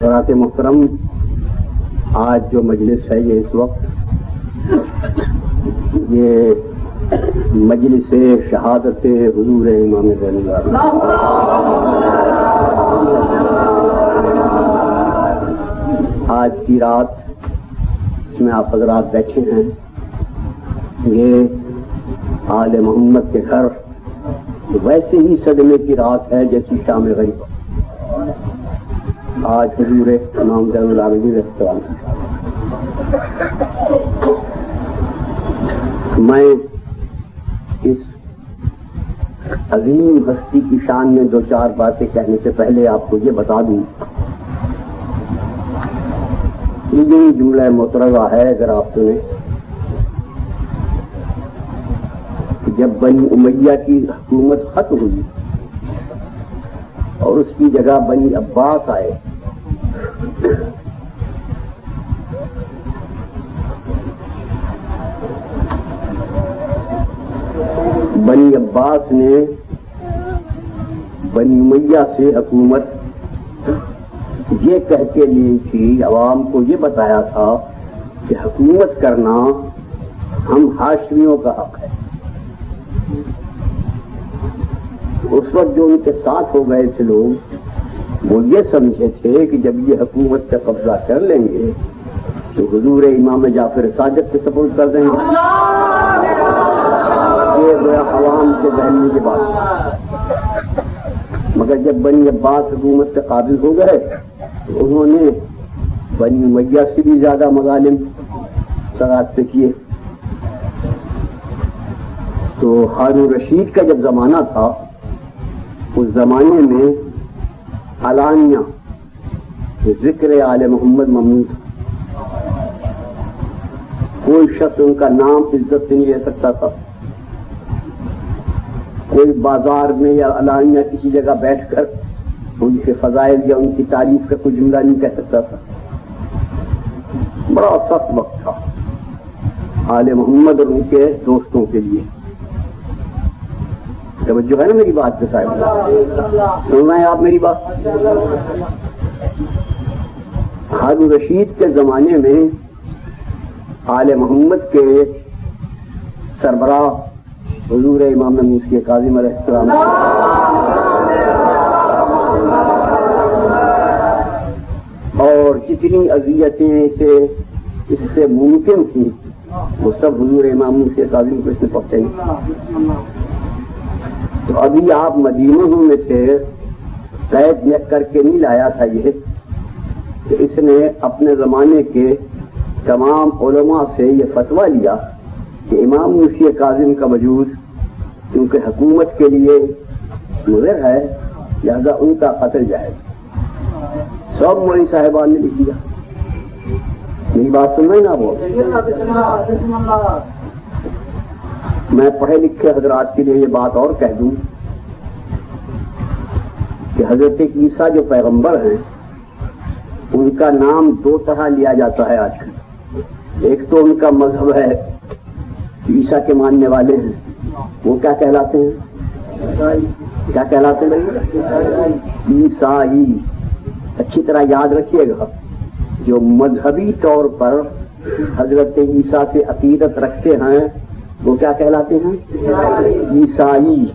حضرات محترم، آج جو مجلس ہے یہ اس وقت یہ مجلس شہادت حضور امام زین العابدین، آج کی رات اس میں آپ حضرات بیٹھے ہیں، یہ آل محمد کے گھر ویسے ہی صدمے کی رات ہے جیسی شام غریب۔ آج حضور امام زین العابدین رحمۃ اللہ، میں اس عظیم ہستی کی شان میں دو چار باتیں کہنے سے پہلے آپ کو یہ بتا دوں، یہ جملہ مترجہ ہے اگر آپ سنیں، جب بنی امیہ کی حکومت ختم ہوئی اور اس کی جگہ بنی عباس آئے، بنی عباس نے بنی امیہ سے حکومت یہ کہہ کے لی تھی، عوام کو یہ بتایا تھا کہ حکومت کرنا ہم ہاشمیوں کا حق ہے۔ اس وقت جو ان کے ساتھ ہو گئے تھے لوگ، وہ یہ سمجھے تھے کہ جب یہ حکومت کا قبضہ کر لیں گے تو حضور امام جعفر صادق کے سپورٹ کر دیں گے۔ یہ عوام کے ذہن میں یہ بات، مگر جب بنی عباس حکومت کے قابل ہو گئے تو انہوں نے بنی امیہ سے بھی زیادہ مظالم سرات پہ کیے۔ تو ہارون رشید کا جب زمانہ تھا، اس زمانے میں علانیہ ذکر آل محمد ممنوع تھا، کوئی شخص ان کا نام عزت سے نہیں لے سکتا تھا، کوئی بازار میں یا علانیہ کسی جگہ بیٹھ کر ان کے فضائل یا ان کی تعریف کا کوئی جملہ نہیں کہہ سکتا تھا۔ بڑا سخت وقت تھا آل محمد اور ان کے دوستوں کے لیے۔ توجہ ہے نا میری بات پہ صاحب؟ سن رہے ہیں آپ میری بات؟ ہارون رشید کے زمانے میں آل محمد کے سربراہ حضور امام موسی کاظم علیہ السلام اور جتنی اذیتیں اس سے ممکن تھیں وہ سب حضور امام موسی کاظم کو اس میں پہنچائی۔ تو ابھی آپ مدینہ میں تھے، قید کر کے نہیں لایا تھا یہ کہ اس نے اپنے زمانے کے تمام علماء سے یہ فتویٰ لیا کہ امام موسی کاظم کا وجود کیونکہ حکومت کے لیے مضر ہے، لہذا ان کا قتل جائز۔ سب مولوی صاحبان نے لکھ دیا۔ میری بات سن رہے نا وہ؟ میں پڑھے لکھے حضرات کے لیے یہ بات اور کہہ دوں کہ حضرت عیسیٰ جو پیغمبر ہیں ان کا نام دو طرح لیا جاتا ہے آج کل۔ ایک تو ان کا مذہب ہے، عیسیٰ کے ماننے والے ہیں، وہ کیا کہلاتے ہیں؟ کیا کہلاتے ہیں؟ عیسائی۔ اچھی طرح یاد رکھیے گا، جو مذہبی طور پر حضرت عیسیٰ سے عقیدت رکھتے ہیں وہ کیا کہلاتے ہیں؟ عیسائی۔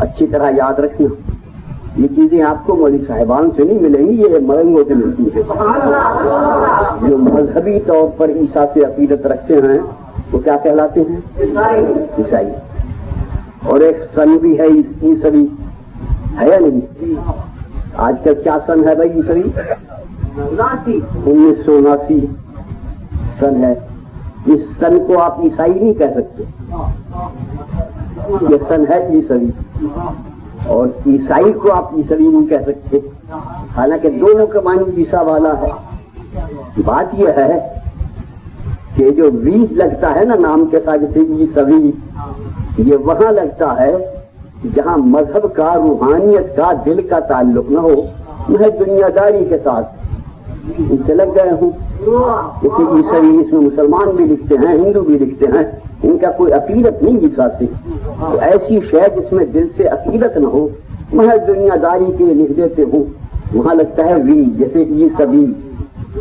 اچھی طرح یاد رکھنا، یہ چیزیں آپ کو مولوی صاحبان سے نہیں ملیں گی، یہ مرنگوں سے ملتی ہیں۔ جو مذہبی طور پر عیسیٰ سے عقیدت رکھتے ہیں وہ کیا کہلاتے ہیں؟ عیسائی۔ اور ایک سن بھی ہے عیسوی، ہے یا نہیں؟ آج کل کیا سن ہے بھائی؟ عیسوی 1979 سن ہے۔ اس سن کو آپ عیسائی نہیں کہہ سکتے، یہ سن ہے عیسوی، اور عیسائی کو آپ عیسوی نہیں کہہ سکتے، حالانکہ دونوں کا معنی عیسیٰ والا ہے۔ بات یہ ہے کہ جو وی لگتا ہے نا نام کے ساتھ، جیسے عیسوی، یہ وہاں لگتا ہے جہاں مذہب کا، روحانیت کا، دل کا تعلق نہ ہو، محض دنیا داری کے ساتھ ان سے لگ گئے ہوں۔ جیسے عیسوی، اس میں مسلمان بھی لکھتے ہیں، ہندو بھی لکھتے ہیں، ان کا کوئی عقیدت نہیں عیسیٰ سے۔ تو ایسی شے جس میں دل سے عقیدت نہ ہو، محض دنیا داری کے لیے لکھ دیتے ہوں، وہاں لگتا ہے وی جیسے ای سبھی،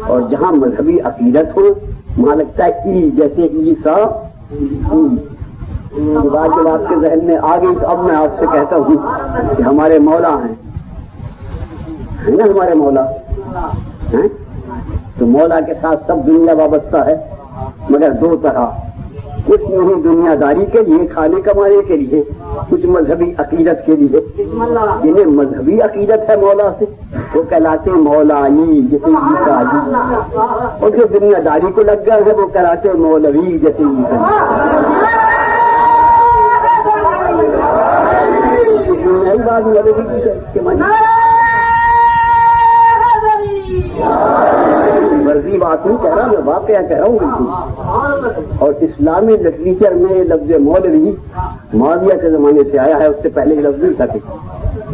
اور جہاں مذہبی عقیدت ہو وہاں لگتا ہے ای جیسے ای سا ای۔ یہ بات جب آپ کے ذہن میں آ گئی تو اب میں آپ سے کہتا ہوں کہ ہمارے مولا ہیں نا، ہمارے مولا ہیں، تو مولا کے ساتھ سب دنیا وابستہ ہے، مگر دو طرح، کچھ نہیں دنیا داری کے لیے، کھانے کمانے کے لیے، کچھ مذہبی عقیدت کے لیے۔ جنہیں مذہبی عقیدت ہے مولا سے وہ کہلاتے مولائی جیسے عیسائی، اور جو دنیا داری کو لگ گئے ہیں وہ کہلاتے مولوی جیسے مرضی بات نہیں کہہ رہا، میں واقعہ کہہ رہا ہوں بالکل۔ اور اسلامی لٹریچر میں لفظ مولوی معاویہ کے زمانے سے آیا ہے، اس سے پہلے یہ لفظ نہیں تھا کہ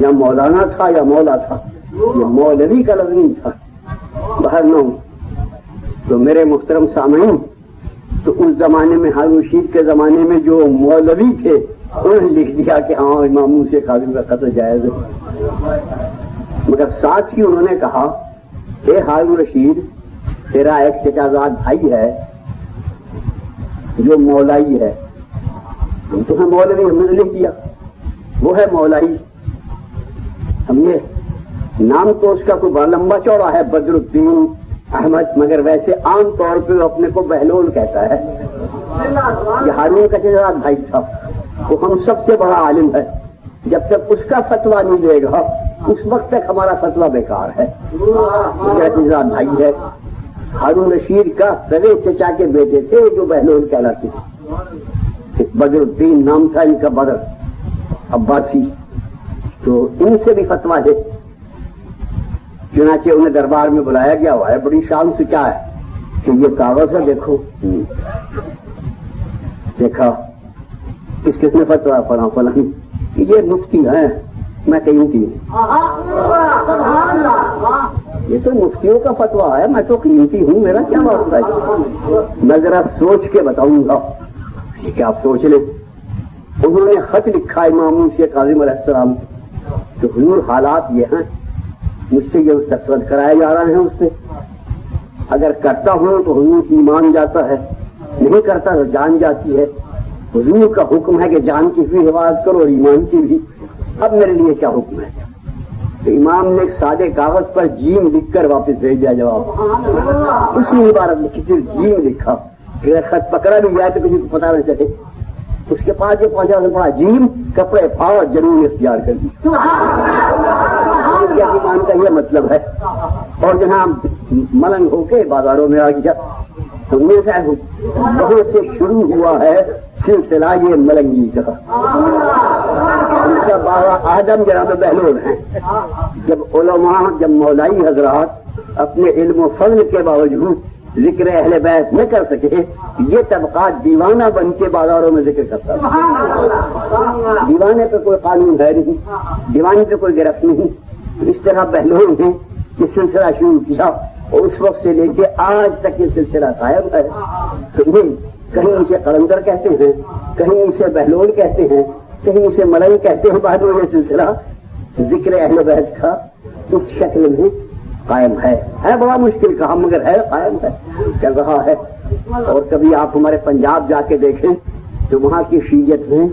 یا مولانا تھا یا مولا تھا، یہ مولوی کا لفظ نہیں تھا۔ باہر نہ ہوں تو میرے محترم سامعین، تو اس زمانے میں ہارون رشید کے زمانے میں جو مولوی تھے انہوں نے لکھ دیا کہ ہاں امام موسیٰ کاظم کا قتل جائز ہے، مگر ساتھ ہی انہوں نے کہا اے ہارون رشید، تیرا ایک چچا زاد بھائی ہے جو مولائی ہے، ہم تو ہیں مولوی، ہم نے لکھ دیا وہ ہے مولائی۔ ہم یہ نام تو اس کا کوئی بڑا لمبا چوڑا ہے، بدر الدین احمد، مگر ویسے عام طور پہ وہ اپنے کو بہلول کہتا ہے۔ یہ ہارون کا چچا زاد بھائی تھا، وہ ہم سب سے بڑا عالم ہے، جب تک اس کا فتویٰ نہیں دے گا اس وقت تک ہمارا فتویٰ بیکار ہے۔ میرا چچا زاد بھائی ہے، ہارون رشید کا سگے چچا کے بیٹے تھے جو بہلول کہلاتے تھے، بدر الدین نام تھا ان کا، بدر عباسی، تو ان سے بھی فتویٰ ہے۔ چنانچہ انہیں دربار میں بلایا گیا ہوا ہے، بڑی شان سے، کیا ہے کہ یہ کاغذ ہے، دیکھو، دیکھا کس کس نے فتویٰ فلاں فلاں، یہ مفتی ہیں، میں قیمتی ہوں، یہ تو مفتیوں کا فتویٰ ہے، میں تو قیمتی ہوں، میرا کیا واسطہ ہے؟ میں ذرا سوچ کے بتاؤں گا کہ آپ سوچ لیں۔ انہوں نے خط لکھا امام موسیٰ کاظم علیہ السلام کہ حضور حالات یہ ہیں، مجھ سے یہ دستخط کرائے جا رہے ہیں اس پہ، اگر کرتا ہوں تو حضور کی ایمان جاتا ہے، نہیں کرتا تو جان جاتی ہے، حضور کا حکم ہے کہ جان کی بھی حفاظت کرو اور ایمان کی بھی، اب میرے لیے کیا حکم ہے؟ تو امام نے ایک سادے کاغذ پر جیم لکھ کر واپس بھیج دیا جواب، اسی عبارت لکھی تھی، جیم لکھا، خط پکڑا بھی جائے تو کسی کو پتا نہ چلے، اس کے پاس جو پہنچا اس نے پڑھا جیم، کپڑے پھاڑ ضرور اختیار کر دی۔ ایمان کا یہ مطلب ہے۔ اور جناب ملنگ ہو کے بازاروں میں آ گیا، بہت سے شروع ہوا ہے سلسلہ یہ ملنگی کا، ان کا بابا آدم جناب بہلول ہیں۔ جب علماء، جب مولائی حضرات اپنے علم و فضل کے باوجود ذکر اہل بیت نہ کر سکے، یہ طبقات دیوانہ بن کے بازاروں میں ذکر کرتا ہے۔ دیوانے پہ کوئی قانون ہے نہیں، دیوانے پہ کوئی گرفت نہیں، اس طرح بہلول نے یہ سلسلہ شروع کیا، اور اس وقت سے لے کے آج تک یہ سلسلہ قائم ہے۔ کہیں اسے قلندر کہتے ہیں، کہیں اسے بہلول کہتے ہیں، کہیں اسے ملنگ کہتے ہیں، بعد میں یہ سلسلہ ذکر اہل بیت کا اس شکل میں قائم ہے بڑا مشکل کام، مگر ہے، قائم ہے، چل رہا ہے۔ اور کبھی آپ ہمارے پنجاب جا کے دیکھیں تو وہاں کی شیعت میں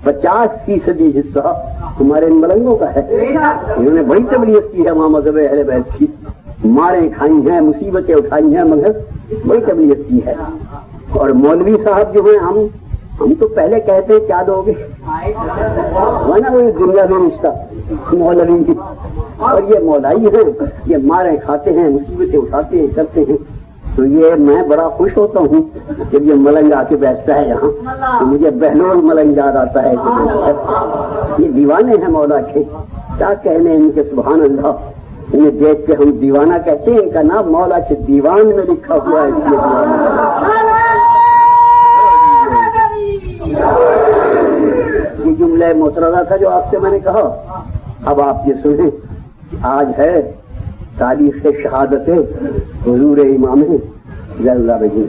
50% حصہ ہمارے ملنگوں کا ہے۔ انہوں نے بڑی تبلیغ کی ہے وہاں مذہب اہل بیت کی، ماریں کھائی ہیں، مصیبتیں اٹھائی ہیں، مگر بڑی تبلیغ کی ہے۔ اور مولوی صاحب جو ہیں، ہم تو پہلے کہتے ہیں کیا دو گے، نا وہی دنیا میں رشتہ مولوی، اور یہ مولائی ہیں، یہ ماریں کھاتے ہیں، مصیبتیں اٹھاتے ہیں، کرتے ہیں۔ تو یہ میں بڑا خوش ہوتا ہوں جب یہ ملنگ آ کے بیٹھتا ہے یہاں، تو مجھے بہلول ملنگ یاد آتا ہے۔ یہ دیوانے ہیں مولا کے، کیا کہنے ان کے، سبحان اللہ، انہیں دیکھ کے ہم دیوانہ کہتے ہیں، ان کا نام مولا کے دیوان میں لکھا ہوا ہے۔ یہ جملہ مترادہ تھا جو آپ سے میں نے کہا، اب آپ یہ سنیں، آج ہے تاریخ شہادت حضور امام زلہ بجی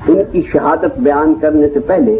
ان کی شہادت بیان کرنے سے پہلے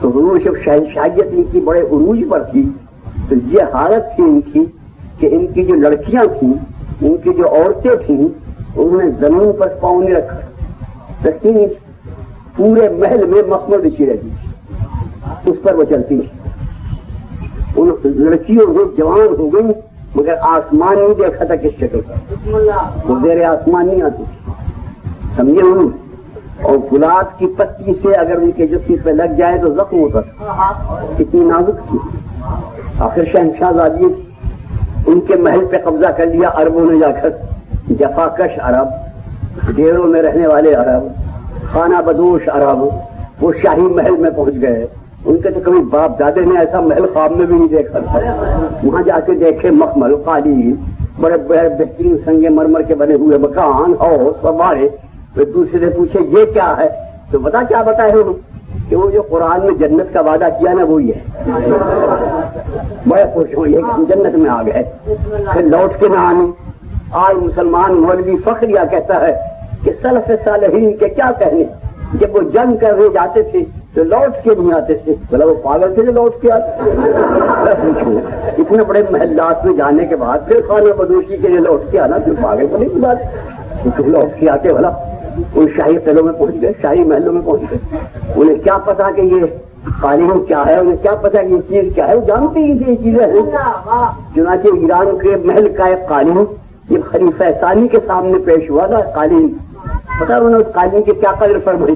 تو عروج جب شہنشاہیت ان کی بڑے عروج پر تھی تو یہ حالت تھی ان کی کہ ان کی جو لڑکیاں تھیں، ان کی جو عورتیں تھیں، انہوں نے زمین پر پاؤں نہیں رکھا، پورے محل میں مخمل بچھی رہتی تھی، اس پر وہ چلتی تھی۔ ان لڑکیوں وہ جوان ہو گئی مگر آسمان نہیں دیکھا تھا کس شکل کا، وہ زیر آسمان نہیں آتی تھی، سمجھے انہوں؟ اور گلاب کی پتی سے اگر ان کے جسم پہ لگ جائے تو زخم ہوتا تھا، کتنی نازک تھی۔ آخر شہنشاہ زادی ان کے محل پہ قبضہ کر لیا عربوں نے جا کر، جفاکش عرب، ڈیروں میں رہنے والے عرب، خانہ بدوش عرب، وہ شاہی محل میں پہنچ گئے۔ ان کے تو کبھی باپ دادے نے ایسا محل خواب میں بھی نہیں دیکھا تھا۔ وہاں جا کے دیکھے مخمل، قالیین، بڑے بڑے بہترین سنگ مرمر کے بنے ہوئے مکان، ہاؤس، فوارے۔ ایک دوسرے سے پوچھے یہ کیا ہے تو بتا کیا بتائے انہوں کہ وہ جو قرآن میں جنت کا وعدہ کیا نا وہی ہے۔ بڑے خوش ہوئے کہ ہم جنت میں آ گئے، پھر لوٹ کے نہ آنے۔ آج مسلمان مولوی فخریہ کہتا ہے کہ سلف صالحین کے کیا کہنے، جب وہ جنگ کرنے جاتے تھے تو لوٹ کے نہیں آتے تھے، بولا وہ پاگل تھے جو لوٹ کے آتے تھے۔ اتنے بڑے محلات میں جانے کے بعد پھر خانہ بدوشی کے لیے لوٹ کے آنا پھر پاگل کو نہیں کی بات، لوٹ کے آتے بھلا ان شاہی قلعوں میں پہنچ گئے، شاہی محلوں میں پہنچ گئے۔ انہیں کیا پتا کہ یہ قالین کیا ہے، انہیں کیا پتا کہ یہ چیز کیا ہے، وہ جانتے ہی تھے یہ چیزیں ہیں۔ چنانچہ ایران کے محل کا ایک قالین جب خلیفہ ثانی کے سامنے پیش ہوا تھا، قالین پتا انہوں نے اس قالین کی کیا قدر فرمائی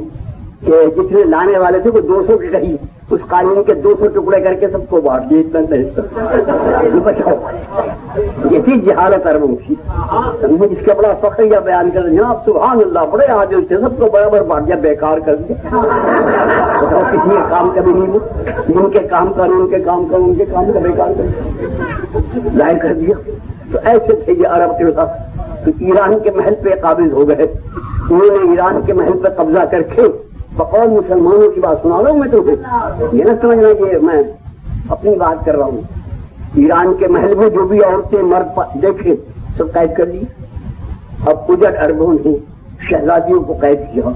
کہ جتنے لانے والے تھے وہ 200 کے قریب اس قالین کے 200 ٹکڑے کر کے سب کو بانٹ دیے، اتنا بچاؤ۔ یہ تھی جہالت عربوں کی، جس کا بڑا فخریہ بیان کر جناب سبحان اللہ بڑے عادل تھے، سب کو برابر بانٹ دیا، بیکار کر دیا۔ بتاؤ کسی کام کا بھی نہیں وہ، ان کے کام کا ان کے کام کا ان کے کام کا بیکار کر ظاہر کر دیا۔ تو ایسے تھے یہ عرب کے تو ایران کے محل پہ قابض ہو گئے۔ انہوں نے ایران کے محل پہ قبضہ کر کے بقول مسلمانوں کی بات سنا رہا ہوں میں تمہیں، یہ نہ سمجھنا کہ میں اپنی بات کر رہا ہوں۔ ایران کے محل میں جو بھی عورتیں مرد دیکھے سب قید کر لیے۔ اب اجڑ عربوں نے شہزادیوں کو قید کیا،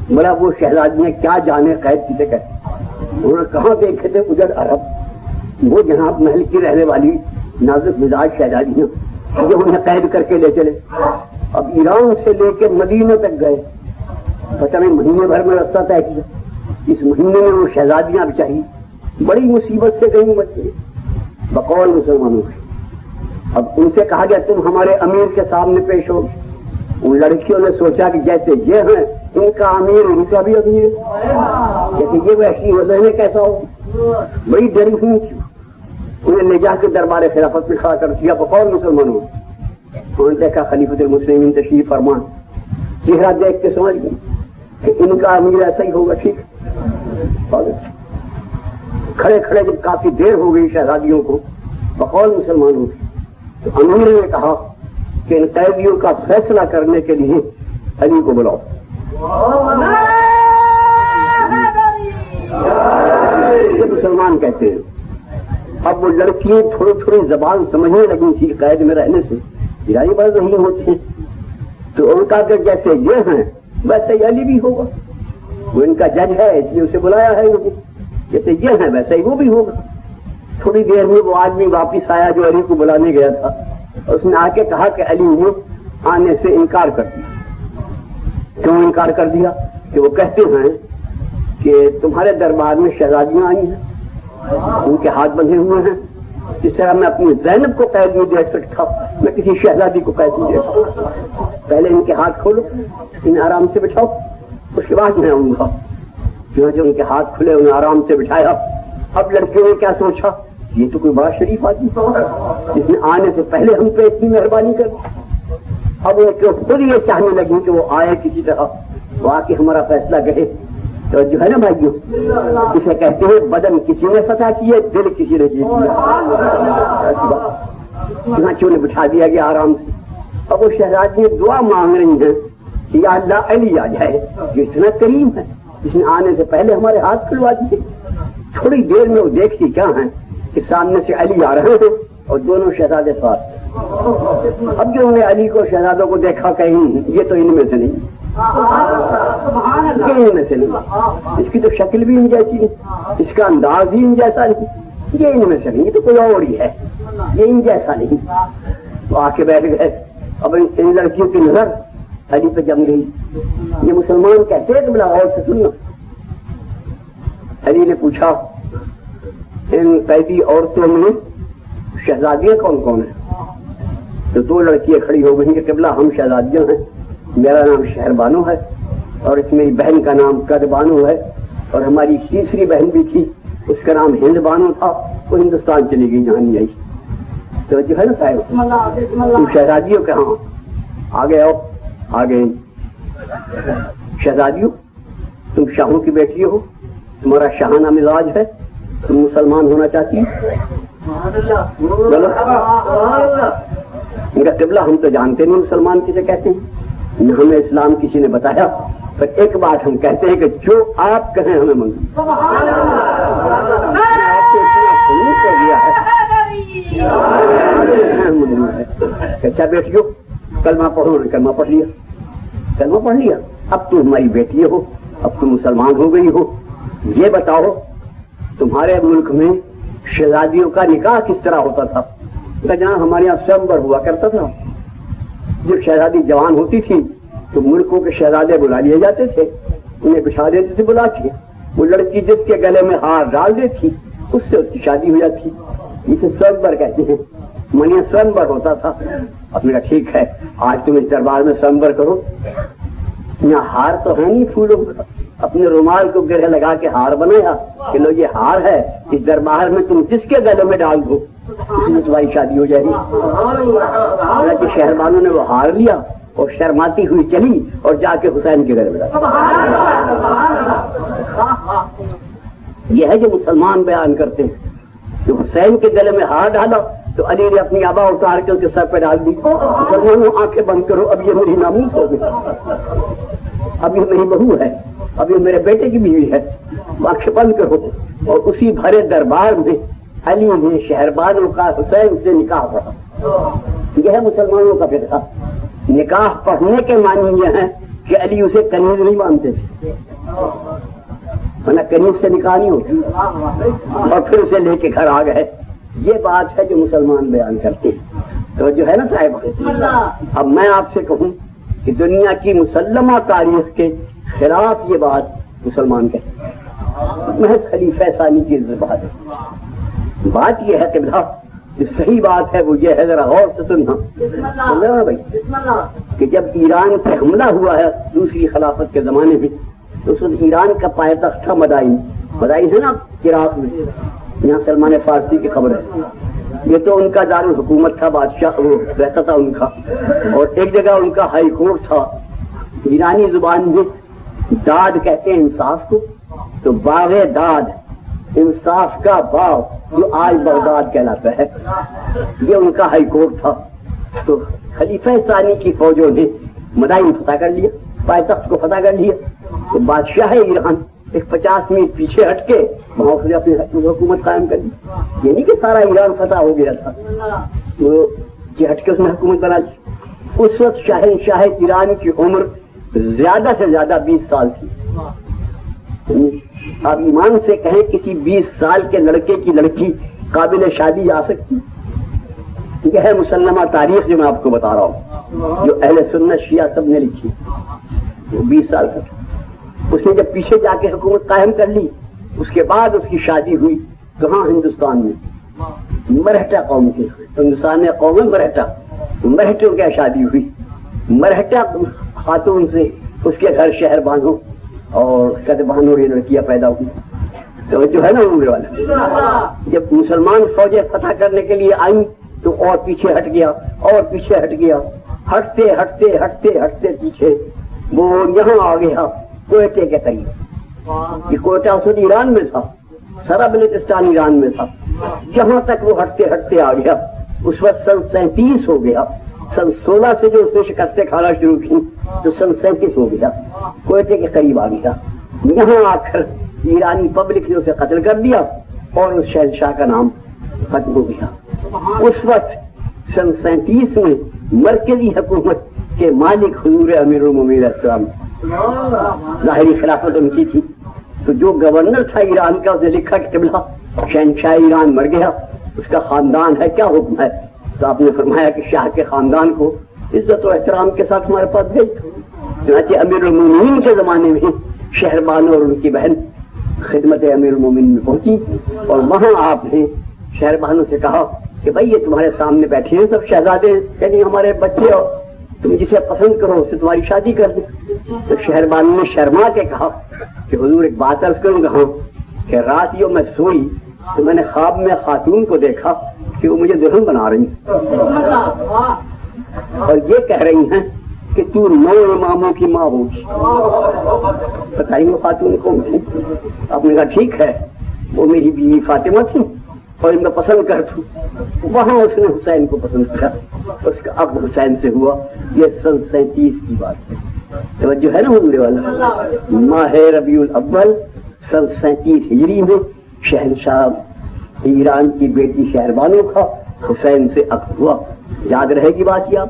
بڑا وہ شہزادیاں کیا جانے قید کسے کہتے، انہوں نے کہاں دیکھے تھے اجڑ عرب، وہ جناب محل کی رہنے والی نازک مزاج شہزادیاں جو انہیں قید کر کے لے چلے۔ اب ایران سے لے کے مدینہ تک گئے، پتہ نہیں مہینے بھر میں راستہ طے کیا۔ اس مہینے میں وہ شہزادیاں بھی چاہیے، بڑی مصیبت سے گئی بچے بقول مسلمانوں کے۔ اب ان سے کہا گیا تم ہمارے امیر کے سامنے پیش ہو۔ ان لڑکیوں نے سوچا کہ جیسے یہ ہیں ان کا امیر ان کا بھی امیر، جیسے یہ ویسی وزن کیسا ہو، بڑی ڈری ہوئی تھی۔ انہیں لے جا کے دربار خلافت میں کھڑا کر دیا بقول مسلمانوں۔ انہوں نے دیکھا خلیفۃ المسلمین تشریف فرمان، چہرہ دیکھ کے سمجھ گئے کہ ان کا امیر ایسا ہی ہوگا، ٹھیک۔ کھڑے کھڑے جب کافی دیر ہو گئی شہزادیوں کو بقول مسلمانوں کی، تو امیر نے کہا کہ ان قیدیوں کا فیصلہ کرنے کے لیے علی کو بلاؤ۔ یہ مسلمان کہتے ہیں۔ اب وہ لڑکیاں تھوڑی تھوڑی زبان سمجھنے لگی تھی قید میں رہنے سے، ایرانی بات نہیں ہوتی، تو ان کا کہ جیسے یہ ہیں ویسے ہی علی بھی ہوگا، وہ ان کا جج ہے اس لیے اسے بلایا ہے، جیسے یہ ہیں ویسے ہی وہ بھی ہوگا۔ تھوڑی دیر میں وہ آدمی واپس آیا جو علی کو بلانے گیا تھا، اس نے آ کے کہا کہ علی نے آنے سے انکار کر دیا۔ کیوں انکار کر دیا؟ کہ وہ کہتے ہیں کہ تمہارے دربار میں شہزادیاں آئی ہیں، ان کے ہاتھ بندھے ہوئے ہیں، جس طرح میں اپنی زینب کو قید نہیں دیکھ سکتا میں کسی شہزادی کو قید نہیں دیکھ سکتا۔ پہلے ان کے ہاتھ کھولو، انہیں آرام سے بٹھاؤ، اس کے بعد میں آؤں گا۔ جو ان کے ہاتھ کھلے انہیں آرام سے بٹھایا۔ اب لڑکیوں نے کیا سوچا، یہ تو کوئی بڑا شریف آدمی جس نے آنے سے پہلے ہم پہ اتنی مہربانی کر۔ اب ان خود یہ چاہنے لگی کہ وہ آئے کسی طرح، وہ آ کے ہمارا فیصلہ کہے۔ تو جو ہے نا بھائیوں، اسے کہتے ہیں بدن کسی نے فتح کیے، دل کسی نے جیت لیا۔ چنانچہ انہیں بٹھا دیا گیا آرام سے۔ اب وہ شہزادی دعا مانگ رہی ہیں کہ یا اللہ علی آ جائے جو اتنا کریم ہے، جس نے آنے سے پہلے ہمارے ہاتھ کھلوا دیے۔ تھوڑی دیر میں وہ دیکھتی کیا ہیں کہ سامنے سے علی آ رہے ہیں اور دونوں شہزادے ساتھ۔ اب جو انہوں نے علی کو شہزادوں کو دیکھا کہیں یہ تو ان میں سے نہیں، یہ ان میں سے نہیں، اس کی تو شکل بھی ان جیسی نہیں، اس کا انداز بھی ان جیسا نہیں، یہ ان میں سے نہیں، یہ تو کوئی اور ہی ہے، یہ ان جیسا نہیں۔ تو آ کے بیٹھ گئے۔ اب ان لڑکیوں کی نظر علی پہ جم گئی۔ یہ مسلمان کہتے ہیں تو بلا غور سے سننا۔ علی نے پوچھا ان قیدی عورتوں میں شہزادیاں کون کون ہیں؟ تو دو لڑکیاں کھڑی ہو گئی کہ قبلہ ہم شہزادیاں ہیں، میرا نام شہر بانو ہے اور اس میری بہن کا نام قد بانو ہے، اور ہماری تیسری بہن بھی تھی اس کا نام ہند بانو تھا، وہ ہندوستان چلی گئی، یہاں نہیں آئی۔ تو جو ہے نا صاحب تم شہزادیوں کے ہاں آگے آؤ، آگے شہزادیوں تم شاہوں کی بیٹی ہو، تمہارا شاہانہ مزاج ہے، تم مسلمان ہونا چاہتی بولو۔ میرا قبلہ ہم تو جانتے نہیں مسلمان کسے کہتے ہیں، نہ ہمیں اسلام کسی نے بتایا، پر ایک بات ہم کہتے ہیں کہ جو آپ کہیں ہمیں منظور۔ اچھا بیٹیوں کلمہ پڑھو، کلمہ پڑھ لیا، کلمہ پڑھ لیا، اب تم ہماری بیٹی ہو، اب تم مسلمان ہو گئی ہو، یہ بتاؤ تمہارے ملک میں شہزادیوں کا نکاح کس طرح ہوتا تھا؟ جہاں ہمارے یہاں سومبر ہوا کرتا تھا، جب شہزادی جوان ہوتی تھی تو ملکوں کے شہزادے بلا لیے جاتے تھے، انہیں بچھا دیتے تھے بلا کے، وہ لڑکی جس کے گلے میں ہار ڈال دیتی اس سے اس کی شادی ہو جاتی، اسے سومبر کہتے ہیں، منیا سومبر ہوتا تھا۔ اب میرا ٹھیک ہے آج تم اس دربار میں سومبر کرو، یہاں ہار تو ہے نہیں پھولوں کا، اپنے رومال کو گرہ لگا کے ہار بنایا کہ لو یہ ہار ہے، اس دربار میں تم جس کے گلے میں ڈال دو اس میں تمہاری شادی ہو جائے گی۔ شہربانوں نے وہ ہار لیا اور شرماتی ہوئی چلی اور جا کے حسین کے گلے میں ڈالا۔ یہ ہے جو مسلمان بیان کرتے ہیں، جو حسین کے گلے میں ہار ڈالا تو علی نے اپنی آبا اتار کے ان کے سر پہ ڈال دی۔ مسلمانوں آنکھیں بند کرو، اب یہ میری ناموس ہو گئی، اب یہ میری بہو ہے، اب یہ میرے بیٹے کی بیوی ہے، آنکھیں بند کرو۔ اور اسی بھرے دربار میں علی نے شہربانوں کا حسین سے نکاح پڑھا۔ یہ ہے مسلمانوں کا فرقہ۔ نکاح پڑھنے کے معنی یہ ہے کہ علی اسے کنیز نہیں مانتے تھے، ورنہ کنیز سے نکاح نہیں ہوتی، اور پھر اسے لے کے گھر آ گئے۔ یہ بات ہے جو مسلمان بیان کرتے ہیں۔ تو جو ہے نا صاحب، اب میں آپ سے کہوں کہ دنیا کی مسلمہ تاریخ کے خلاف یہ بات مسلمان کہتے ہیں، محض خلیفہ ثانی کی بات ہے۔ بات یہ ہے کہ جو صحیح بات ہے وہ یہ ہے، ذرا غور سے سننا بھائی، کہ جب ایران پہ حملہ ہوا ہے دوسری خلافت کے زمانے میں، تو اس وقت ایران کا پائے تخت تھا مدائن۔ مدائن ہے نا عراق میں، یہاں سلمان فارسی کی خبر ہے، یہ تو ان کا دارالحکومت تھا، بادشاہ وہ رہتا تھا ان کا، اور ایک جگہ ان کا ہائی کورٹ تھا۔ ایرانی زبان میں داد کہتے ہیں انصاف کو، تو باغ داد، انصاف کا باغ، جو آج بغداد کہلاتا ہے، یہ ان کا ہائی کورٹ تھا۔ تو خلیفہ ثانی کی فوجوں نے مدائن فتح کر لیا، پائے تخت کو فتح کر لیا، تو بادشاہ ایران ایک 50 میل پیچھے ہٹ کے وہاں اس نے اپنی حکومت قائم کر دی۔ یہ نہیں کہ سارا ایران فتح ہو گیا تھا، وہ ہٹ کے اس نے حکومت بنا لی۔ اس وقت شاہ ایران کی عمر زیادہ سے زیادہ 20 سال تھی۔ آپ ایمان سے کہیں کسی 20 سال کے لڑکے کی لڑکی قابل شادی جا سکتی؟ یہ ہے مسلمہ تاریخ جو میں آپ کو بتا رہا ہوں، جو اہل سنت شیعہ سب نے لکھی۔ وہ 20 سال کا تھا، اس نے جب پیچھے جا کے حکومت قائم کر لی، اس کے بعد اس کی شادی ہوئی کہاں؟ ہندوستان میں، مرہٹا قوم کے، ہندوستان میں قوم ہے مرہٹا، مرہٹوں کی شادی ہوئی، مرہٹا خاتون سے اس کے گھر شہر بانو اور قد بانو یہ لڑکیاں پیدا ہوئی۔ تو جو ہے نا عمر والا، جب مسلمان فوجیں فتح کرنے کے لیے آئیں تو اور پیچھے ہٹ گیا، اور پیچھے ہٹ گیا، ہٹتے ہٹتے ہٹتے ہٹتے پیچھے وہ یہاں آ گیا کوئٹے کے قریب۔ یہ کوئٹہ اس وقت ایران میں تھا، سارا بلوچستان ایران میں تھا، جہاں تک وہ ہٹتے ہٹتے آ گیا اس وقت سن 37 ہو گیا۔ سن 16 سے جو اس نے شکستیں کھانا شروع کی تو سن 37 ہو گیا، کوئٹے کے قریب آ گیا۔ یہاں آ کر ایرانی پبلک نے اسے قتل کر دیا اور اس شہنشاہ کا نام ختم ہو گیا۔ اس وقت سن 37 میں مرکزی حکومت کے مالک حضور امیر المومنین السلام ظاہری خلافت ان کی تھی. تو جو گورنر تھا ایران کا اسے لکھا کہ قبلہ شہنشاہ ایران مر گیا, اس کا خاندان ہے, کیا حکم ہے؟ تو آپ نے فرمایا کہ شاہ کے خاندان کو عزت و احترام کے ساتھ ہمارے پاس بھیج دو. چنانچہ امیر المومنین کے زمانے میں شہربانو اور ان کی بہن خدمت امیر المومنین میں پہنچی, اور وہاں آپ نے شہربانو سے کہا کہ بھائی یہ تمہارے سامنے بیٹھے ہیں سب شہزادے, یعنی ہمارے بچے, اور تم جسے پسند کرو اس سے تمہاری شادی کر دیں. تو شہربانو نے شرما کے کہا کہ حضور ایک بات عرض کروں گا کہ رات یوں میں سوئی تو میں نے خواب میں خاتون کو دیکھا کہ وہ مجھے دلہن بنا رہی اور یہ کہہ رہی ہیں کہ تو 9 اماموں کی ماں ہوگی. بتائیں وہ خاتون کون تھی؟ آپ نے کہا ٹھیک ہے, وہ میری بیوی فاطمہ تھی اور ان کا پسند کرتا. وہاں اس نے حسین کو پسند کیا, اس کا عقد حسین سے ہوا. یہ سن 37 کی بات ہے, توجہ ہے نا حضور والا. ماہ ربیع الاول سن 37 ہجری میں شہنشاہ ایران کی بیٹی شہربانو کا حسین سے عقد ہوا. یاد رہے گی بات, یہ آپ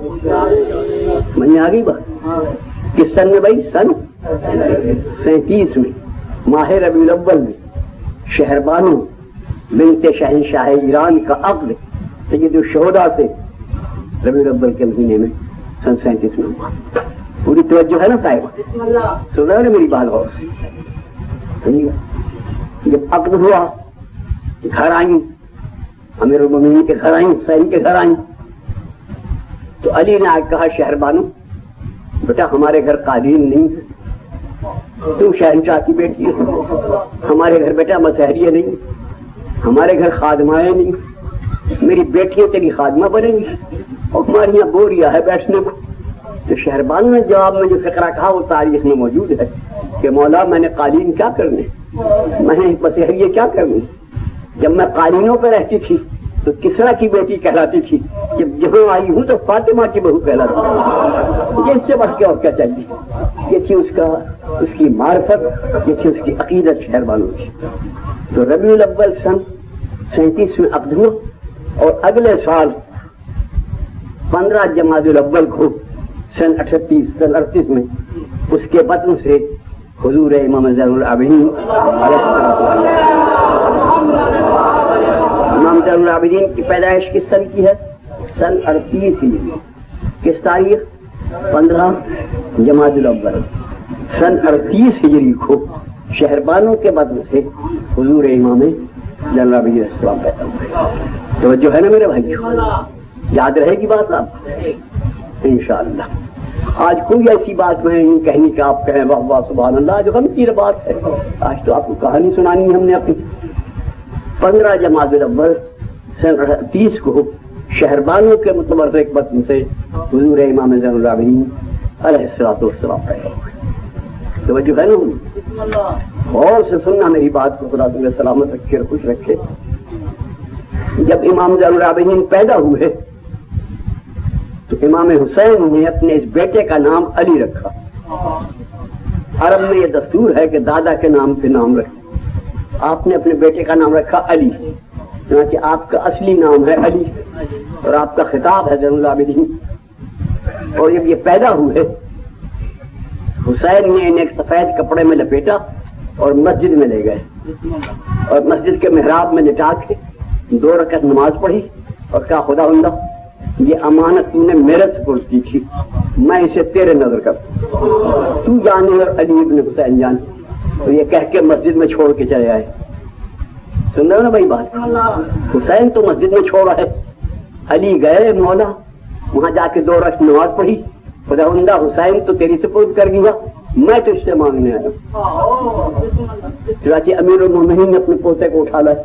من آ گئی بات. کس سن میں بھائی؟ سن 37 میں ماہ ربیع الاول میں شہربانو بنت شہنشاہ ایران کا عقد سید الشہداء سے ربیع الاول کے مہینے میں سن 37 میں ہوا. پوری توجہ ہے نا صاحب؟ سن رہے ہو نا میری بات؟ اور جب عقد ہوا گھر آئیں, امیر المومنین کے گھر آئیں, حسین کے گھر آئیں, تو علی نے آج کہا شہربانو بیٹا ہمارے گھر قالین نہیں ہے, تم شہنشاہ کی بیٹی ہو, ہمارے گھر بیٹا مسحریہ نہیں, ہمارے گھر خادمائیں نہیں, میری بیٹیاں تیری خادمہ بنیں گی اور ہمارے یہاں بوریا ہے بیٹھنے کو. تو شہربانو نے جواب میں جو فقرہ کہا وہ تاریخ میں موجود ہے کہ مولا میں نے قالین کیا کرنے, میں نے مسحریہ کیا کرنے. جب میں قالینوں پہ رہتی تھی تو کسرا کی بیٹی کہلاتی تھی, جب یہاں آئی ہوں تو فاطمہ کی بہو کہلاتی تھی. یہ اس سے بڑھ کے اور کیا چاہیے؟ یہ تھی اس کی معرفت, یہ تھی اس کی عقیدت شہربانو کی. تو ربیع الاول سن 37 میں عقد ہوا, اور اگلے سال 15 جمادی الاول کو سن 38 میں اس کے بطن سے حضور امام زین العابدین امام زین العابدین کی پیدائش کس سن کی ہے؟ سن 38 ہجری. کس تاریخ؟ 15 جمادی الاول سن 38 ہجری کو شہربانو کے بطن سے حضور امام زین العابدین السلام پیدا ہوئے. توجہ ہے نا میرے بھائی؟ یاد رہے گی بات آپ انشاءاللہ. آج کوئی ایسی بات میں نہیں کہنی کہ آپ کہیں واہ واہ سبحان اللہ, جو غم کی بات ہے. آج تو آپ کو کہانی سنانی ہے ہم نے اپنی. 15 جمادی الاول سن 38 کو شہربانو کے متبرک بطن سے حضور امام زین العابدین علیہ السلام پیدا ہوئے. توجہ ہے نا؟ غور سے سننا میری بات کو, خدا تمہیں سلامت رکھے اور خوش رکھے. جب امام زین العابدین پیدا ہوئے تو امام حسین نے اپنے اس بیٹے کا نام علی رکھا. عرب میں یہ دستور ہے کہ دادا کے نام پہ نام رکھے. آپ نے اپنے بیٹے کا نام رکھا علی, چنانچہ آپ کا اصلی نام ہے علی اور آپ کا خطاب ہے زین العابدین. اور جب یہ پیدا ہوئے حسین نے انہیں ایک سفید کپڑے میں لپیٹا اور مسجد میں لے گئے, اور مسجد کے محراب میں لٹا کے 2 رکعت نماز پڑھی اور کہا خدا بندہ یہ امانت تو نے میرے سپرد کی تھی, میں اسے تیرے نظر کرتا, تو جانے اور علی ابن حسین جانے. تو یہ کہہ کے مسجد میں چھوڑ کے چلے آئے. سن رہے ہو نا بھائی بات؟ حسین تو مسجد میں چھوڑا ہے, علی گئے مولا, وہاں جا کے 2 رکعت نماز پڑھی, خدا بندہ حسین تو تیری سپرد کر گیا, میں تو اس سے مانگنے آیا. چنانچہ امیر المومنین نے اپنے پوتے کو اٹھا لائے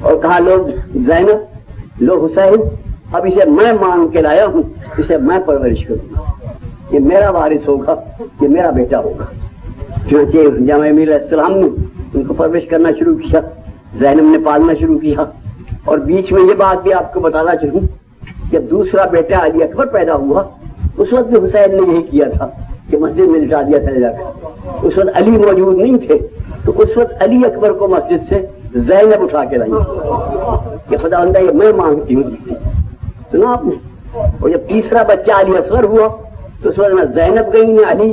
اور کہا لو زینب, لو حسین, اب اسے میں مانگ کے لایا ہوں, اسے میں پرورش کروں گا, یہ میرا وارث ہوگا, یہ میرا بیٹا ہوگا. چنانچہ جامع امیر علیہ السلام نے ان کو پرورش کرنا شروع کیا, زینب نے پالنا شروع کیا. اور بیچ میں یہ بات بھی آپ کو بتانا چاہوں, جب دوسرا بیٹا علی اکبر پیدا ہوا اس وقت بھی حسین نے یہی کیا تھا کہ مسجد میں لٹا دیا چلے جا کر. اس وقت علی موجود نہیں تھے, تو اس وقت علی اکبر کو مسجد سے زینب اٹھا کے لائی کہ خدا بندہ یہ میں مانگتی ہوں. سنا آپ نے؟ اور جب تیسرا بچہ علی اصغر ہوا تو اس وقت نہ زینب گئی نہ علی,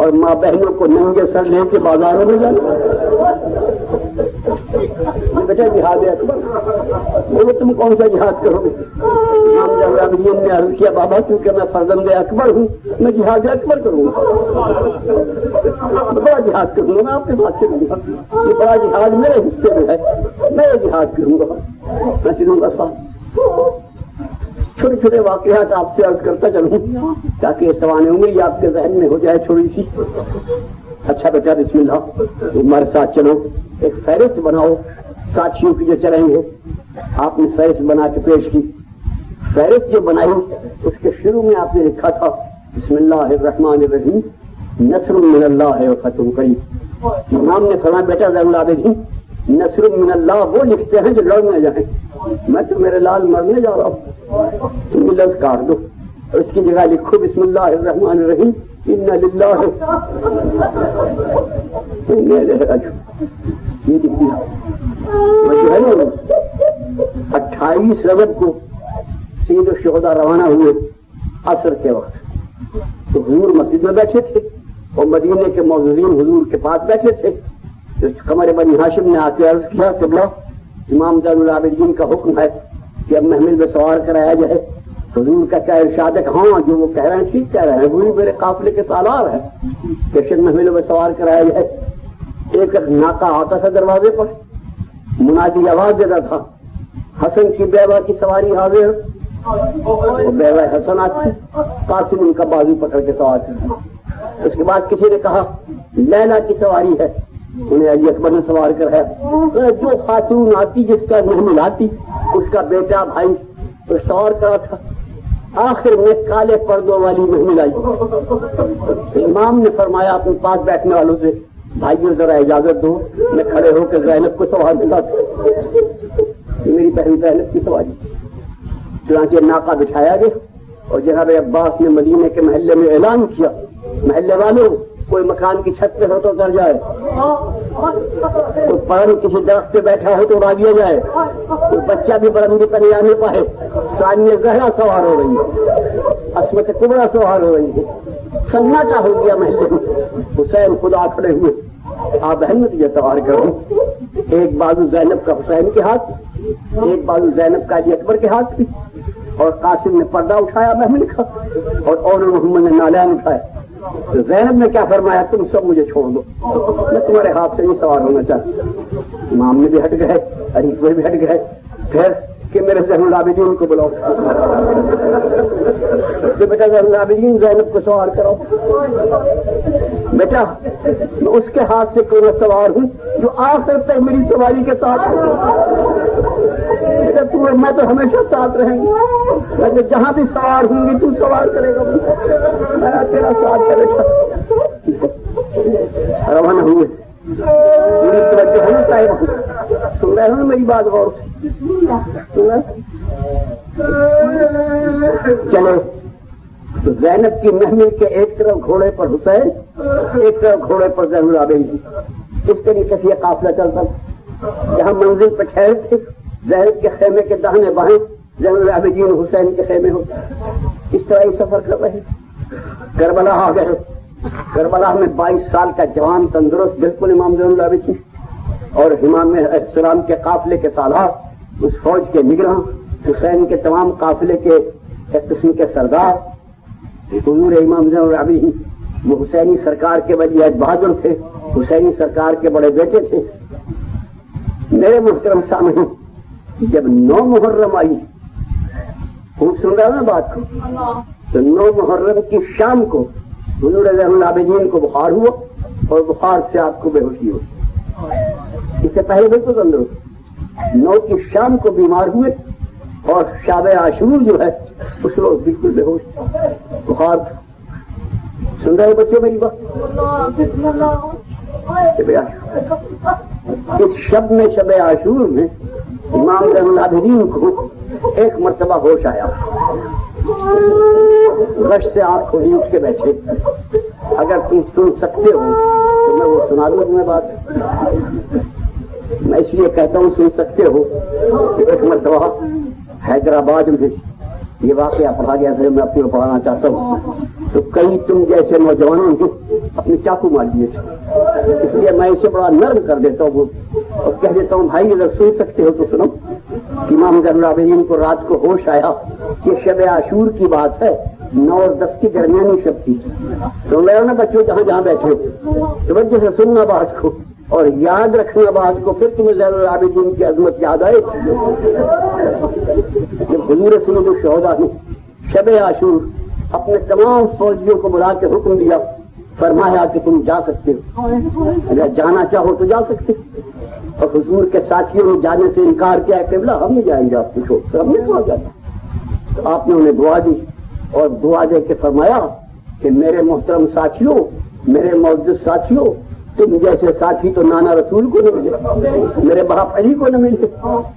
اور ماں بہنوں کو ننگے سر لے کے بازاروں میں جانا. بیٹا جہاد اکبر. بولے تم کون سا جہاد کرو گے؟ امام زین العابدین نے عرض کیا بابا کیونکہ میں فرزند اکبر ہوں میں جہاد اکبر کروں گا. بڑا جہاد کروں گا میں آپ کے ساتھ چلوں گا. یہ بڑا جہاد میرے حصے میں ہے میں یہ جہاد کروں گا میں چلوں گا ساتھ. چھوٹے چھوٹے واقعات آپ سے عرض کرتا چلوں تاکہ یہ سوانح عمری آپ کے ذہن میں ہو جائے تھوڑی سی. اچھا بیٹا بسم اللہ ہمارے ساتھ چلو. ایک فہرست بناؤ ساتھیوں کی جو چلیں گے. آپ نے فہرست بنا کے پیش کی. فہرست جو بنائی اس کے شروع میں آپ نے لکھا تھا بسم اللہ الرحمن الرحیم نصر من اللہ و فتح قریب. امام نے فرمایا بیٹا زین العابدین نصر من اللہ وہ لکھتے ہیں جو لڑنے جائیں. میں تو میرے لال مرنے جا رہا ہوں تم لفظ کاٹ دو اور اس کی جگہ لکھو بسم اللہ الرحمن الرحیم انا للہ یہ لکھ دیا. جو ہے نا 28 رجب کو سید الشہداء روانہ ہوئے عصر کے وقت تو حضور مسجد میں بیٹھے تھے اور مدینے کے موجودین حضور کے پاس بیٹھے تھے. قمر بنی ہاشم نے آ کے عرض کیا قبلہ امام زین العابدین کا حکم ہے کہ اب محمل میں سوار کرایا جائے. حضور کا کیا ارشاد ہے؟ ہاں جو وہ کہہ رہے ہیں ٹھیک کہہ رہے ہیں وہی میرے قافلے کے سالار ہے کہ محمل میں سوار کرایا جائے. ایک ناکا آتا تھا دروازے پر منادی آواز دیتا تھا حسن کی بیوہ کی سواری حاضر. بیوہ حسن آتی قاسم ان کا بازو پکڑ کے سوار کرتا. اس کے بعد کسی نے کہا لیلا کی سواری ہے انہیں علی اکبر نے سوار کرایا. جو خاتون آتی جس کا محمل آتی اس کا بیٹا بھائی سوار کرا تھا. آخر میں کالے پردوں والی محمل آئی. امام نے فرمایا اپنے پاس بیٹھنے والوں سے بھائیوں ذرا اجازت دو میں کھڑے ہو کے زینب کو سوار دلا تھا میری بہن زینب کی سواری. چنانچہ ناکا بٹھایا گیا اور جناب عباس نے مدینے کے محلے میں اعلان کیا محلے والوں کوئی مکان کی چھت پہ ہو تو اتر جائے, کوئی پرند کسی درخت پہ بیٹھا ہو تو اڑا دیا جائے, کوئی بچہ بھی پرندے پر نہیں آنے پائے. ثانیہ زہرا سوار ہو رہی ہے, عصمت کبریٰ سوار ہو رہی ہے, سناٹا ہو گیا محلے میں. حسین خدا کھڑے ہوئے, آپ بہن میں تجھے سوار کروں. ایک بازو زینب کا حسین کے ہاتھ, ایک بازو زینب کا علی اکبر کے ہاتھ تھی, اور قاسم نے پردہ اٹھایا محمل کا, اور محمد نے نالین اٹھایا. زینب نے کیا فرمایا, تم سب مجھے چھوڑ دو, میں تمہارے ہاتھ سے نہیں سوار ہونا چاہتا. امام نے بھی ہٹ گئے, عریف بھی ہٹ گئے. پھر کہ میرے زین العابدین کو بلاؤ, کہ بیٹا زین العابدین زینب کو سوار کرو. بیٹا میں اس کے ہاتھ سے کوئی سوار ہوں جو آخر تک میری سواری کے ساتھ ہوں. بیٹا تو اور میں تو ہمیشہ ساتھ رہیں گے, میں تو جہاں بھی سوار ہوں گی تو سوار کرے گا, میں تیرا ساتھ ہے. بیٹا روانہ ہوئے, پوری توجہ ہونا چاہیے. سن رہے ہو نا میری بات غور سے؟ چلو زینب کی محمل کے ایک طرف گھوڑے پر حسین, ایک طرف گھوڑے پر زین العابدین. اس طریقے سے یہ قافلہ چلتا. جہاں منزل پہ ٹھہرے تھے زینب کے خیمے کے داہنے بائیں زین العابدین حسین کے خیمے ہوتے. اس طرح یہ سفر کر رہے. کربلا آ گئے. کربلا میں 22 سال کا جوان تندرست بالکل امام زین العابدین اور امام السلام کے قافلے کے سالار, اس فوج کے نگراں, حسین کے تمام قافلے کے ایک قسم کے سردار حضور امام زین العابدین. وہ حسینی سرکار کے ولی عہد بہادر تھے, حسینی سرکار کے بڑے بیٹے تھے. میرے محترم سامعین, جب 9 محرم آئی, خوب سن رہا ہوں نا بات کو, تو 9 محرم کی شام کو حضور زین العابدین کو بخار ہوا اور بخار سے آپ کو بے ہوشی ہوئی. اس سے پہلے بالکل تندرست. 9 کی شام کو بیمار ہوئے اور شب عاشور جو ہے اس روز بالکل بے ہوش, بخار. سن رہے بچوں میری بات؟ اس شب میں, شب عاشور میں امام زین العابدین کو ایک مرتبہ ہوش آیا. رش سے آنکھ کھولی, اٹھ کے بیٹھے. اگر تم سن سکتے ہو تو میں وہ سنا دوں تمہیں بات. میں اس لیے کہتا ہوں سن سکتے ہو کہ ایک مرتبہ حیدرآباد میں یہ واقعہ پڑھا گیا تھا، میں اپنے پڑھانا چاہتا ہوں. تو کئی تم جیسے نوجوانوں نے اپنے چاقو مار دیے تھے، اس لیے میں اسے بڑا نرم کر دیتا ہوں اور کہہ دیتا ہوں بھائی اگر سن سکتے ہو تو سنو. امام زین العابدین کو رات کو ہوش آیا کہ شب عاشور کی بات ہے، 9 اور 10 کی درمیانی شب تھی. سن رہے ہو نا بچوں جہاں جہاں بیٹھے ہو، توجہ سے سننا بات کو اور یاد رکھنا بات کو، پھر تمہیں زین العابدین کی عظمت یاد آئے. جب حضور سید الشہداء نے شب عاشور اپنے تمام فوجیوں کو بلا کے حکم دیا، فرمایا کہ تم جا سکتے ہو، اگر جانا چاہو تو جا سکتے. اور حضور کے ساتھیوں نے جانے سے انکار کیا کہ قبلہ ہم نہیں جائیں گے آپ کو چھوڑ کر، ہم نہیں کہاں جانا. تو آپ نے انہیں دعا دی اور دعا دے کے فرمایا کہ میرے محترم ساتھیوں، میرے معزز ساتھیوں، تم جیسے ساتھی تو نانا رسول کو نہ ملے، میرے باپ علی کو نہ ملے،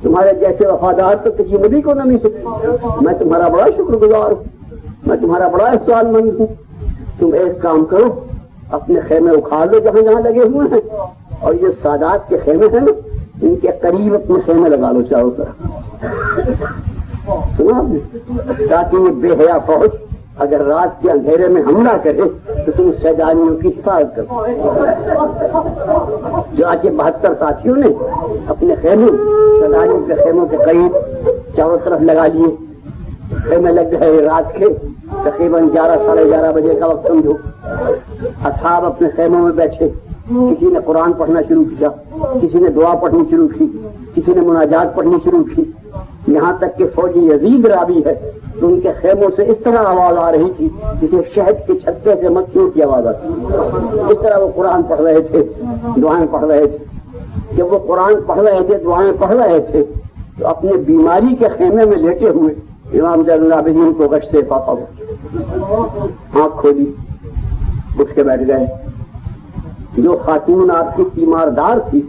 تمہارے جیسے وفادار تو کسی نبی کو نہ ملے. میں تمہارا بڑا شکر گزار ہوں، میں تمہارا بڑا احسان مند ہوں. تم ایک کام کرو، اپنے خیمے اکھاڑ لو جہاں جہاں لگے ہوئے ہیں، اور یہ سادات کے خیمے ہیں نا ان کے قریب اپنے خیمے لگا لو چاروں طرف، سنا آپ نے؟ تاکہ یہ بے حیا فوج اگر رات کے اندھیرے میں حملہ کرے تو تم سیدانیوں کی حفاظت کرو. چنانچہ 72 ساتھیوں نے اپنے خیمے سیدانیوں کے خیموں کے قریب چاروں طرف لگا لیے. خیمے لگ گئے رات کے تقریباً 11 ساڑھے 11 بجے کا وقت سمجھو. اصحاب اپنے خیموں میں بیٹھے، کسی نے قرآن پڑھنا شروع کیا، کسی نے دعا پڑھنی شروع کی، کسی نے مناجات پڑھنی شروع کی، یہاں تک کہ فوجی یزید راوی ہے تو ان کے خیموں سے اس طرح آواز آ رہی تھی جسے شہد کے چھتے سے مکھیوں کی آواز آتی. اس طرح وہ قرآن پڑھ رہے تھے، دعائیں پڑھ رہے تھے. جب وہ قرآن پڑھ رہے تھے، دعائیں پڑھ رہے تھے، تو اپنے بیماری کے خیمے میں لیٹے ہوئے امام زین العابدین کو غش سے پاپا آنکھ کھولی، اٹھ کے بیٹھ گئے. جو خاتون آپ کی تیماردار تھی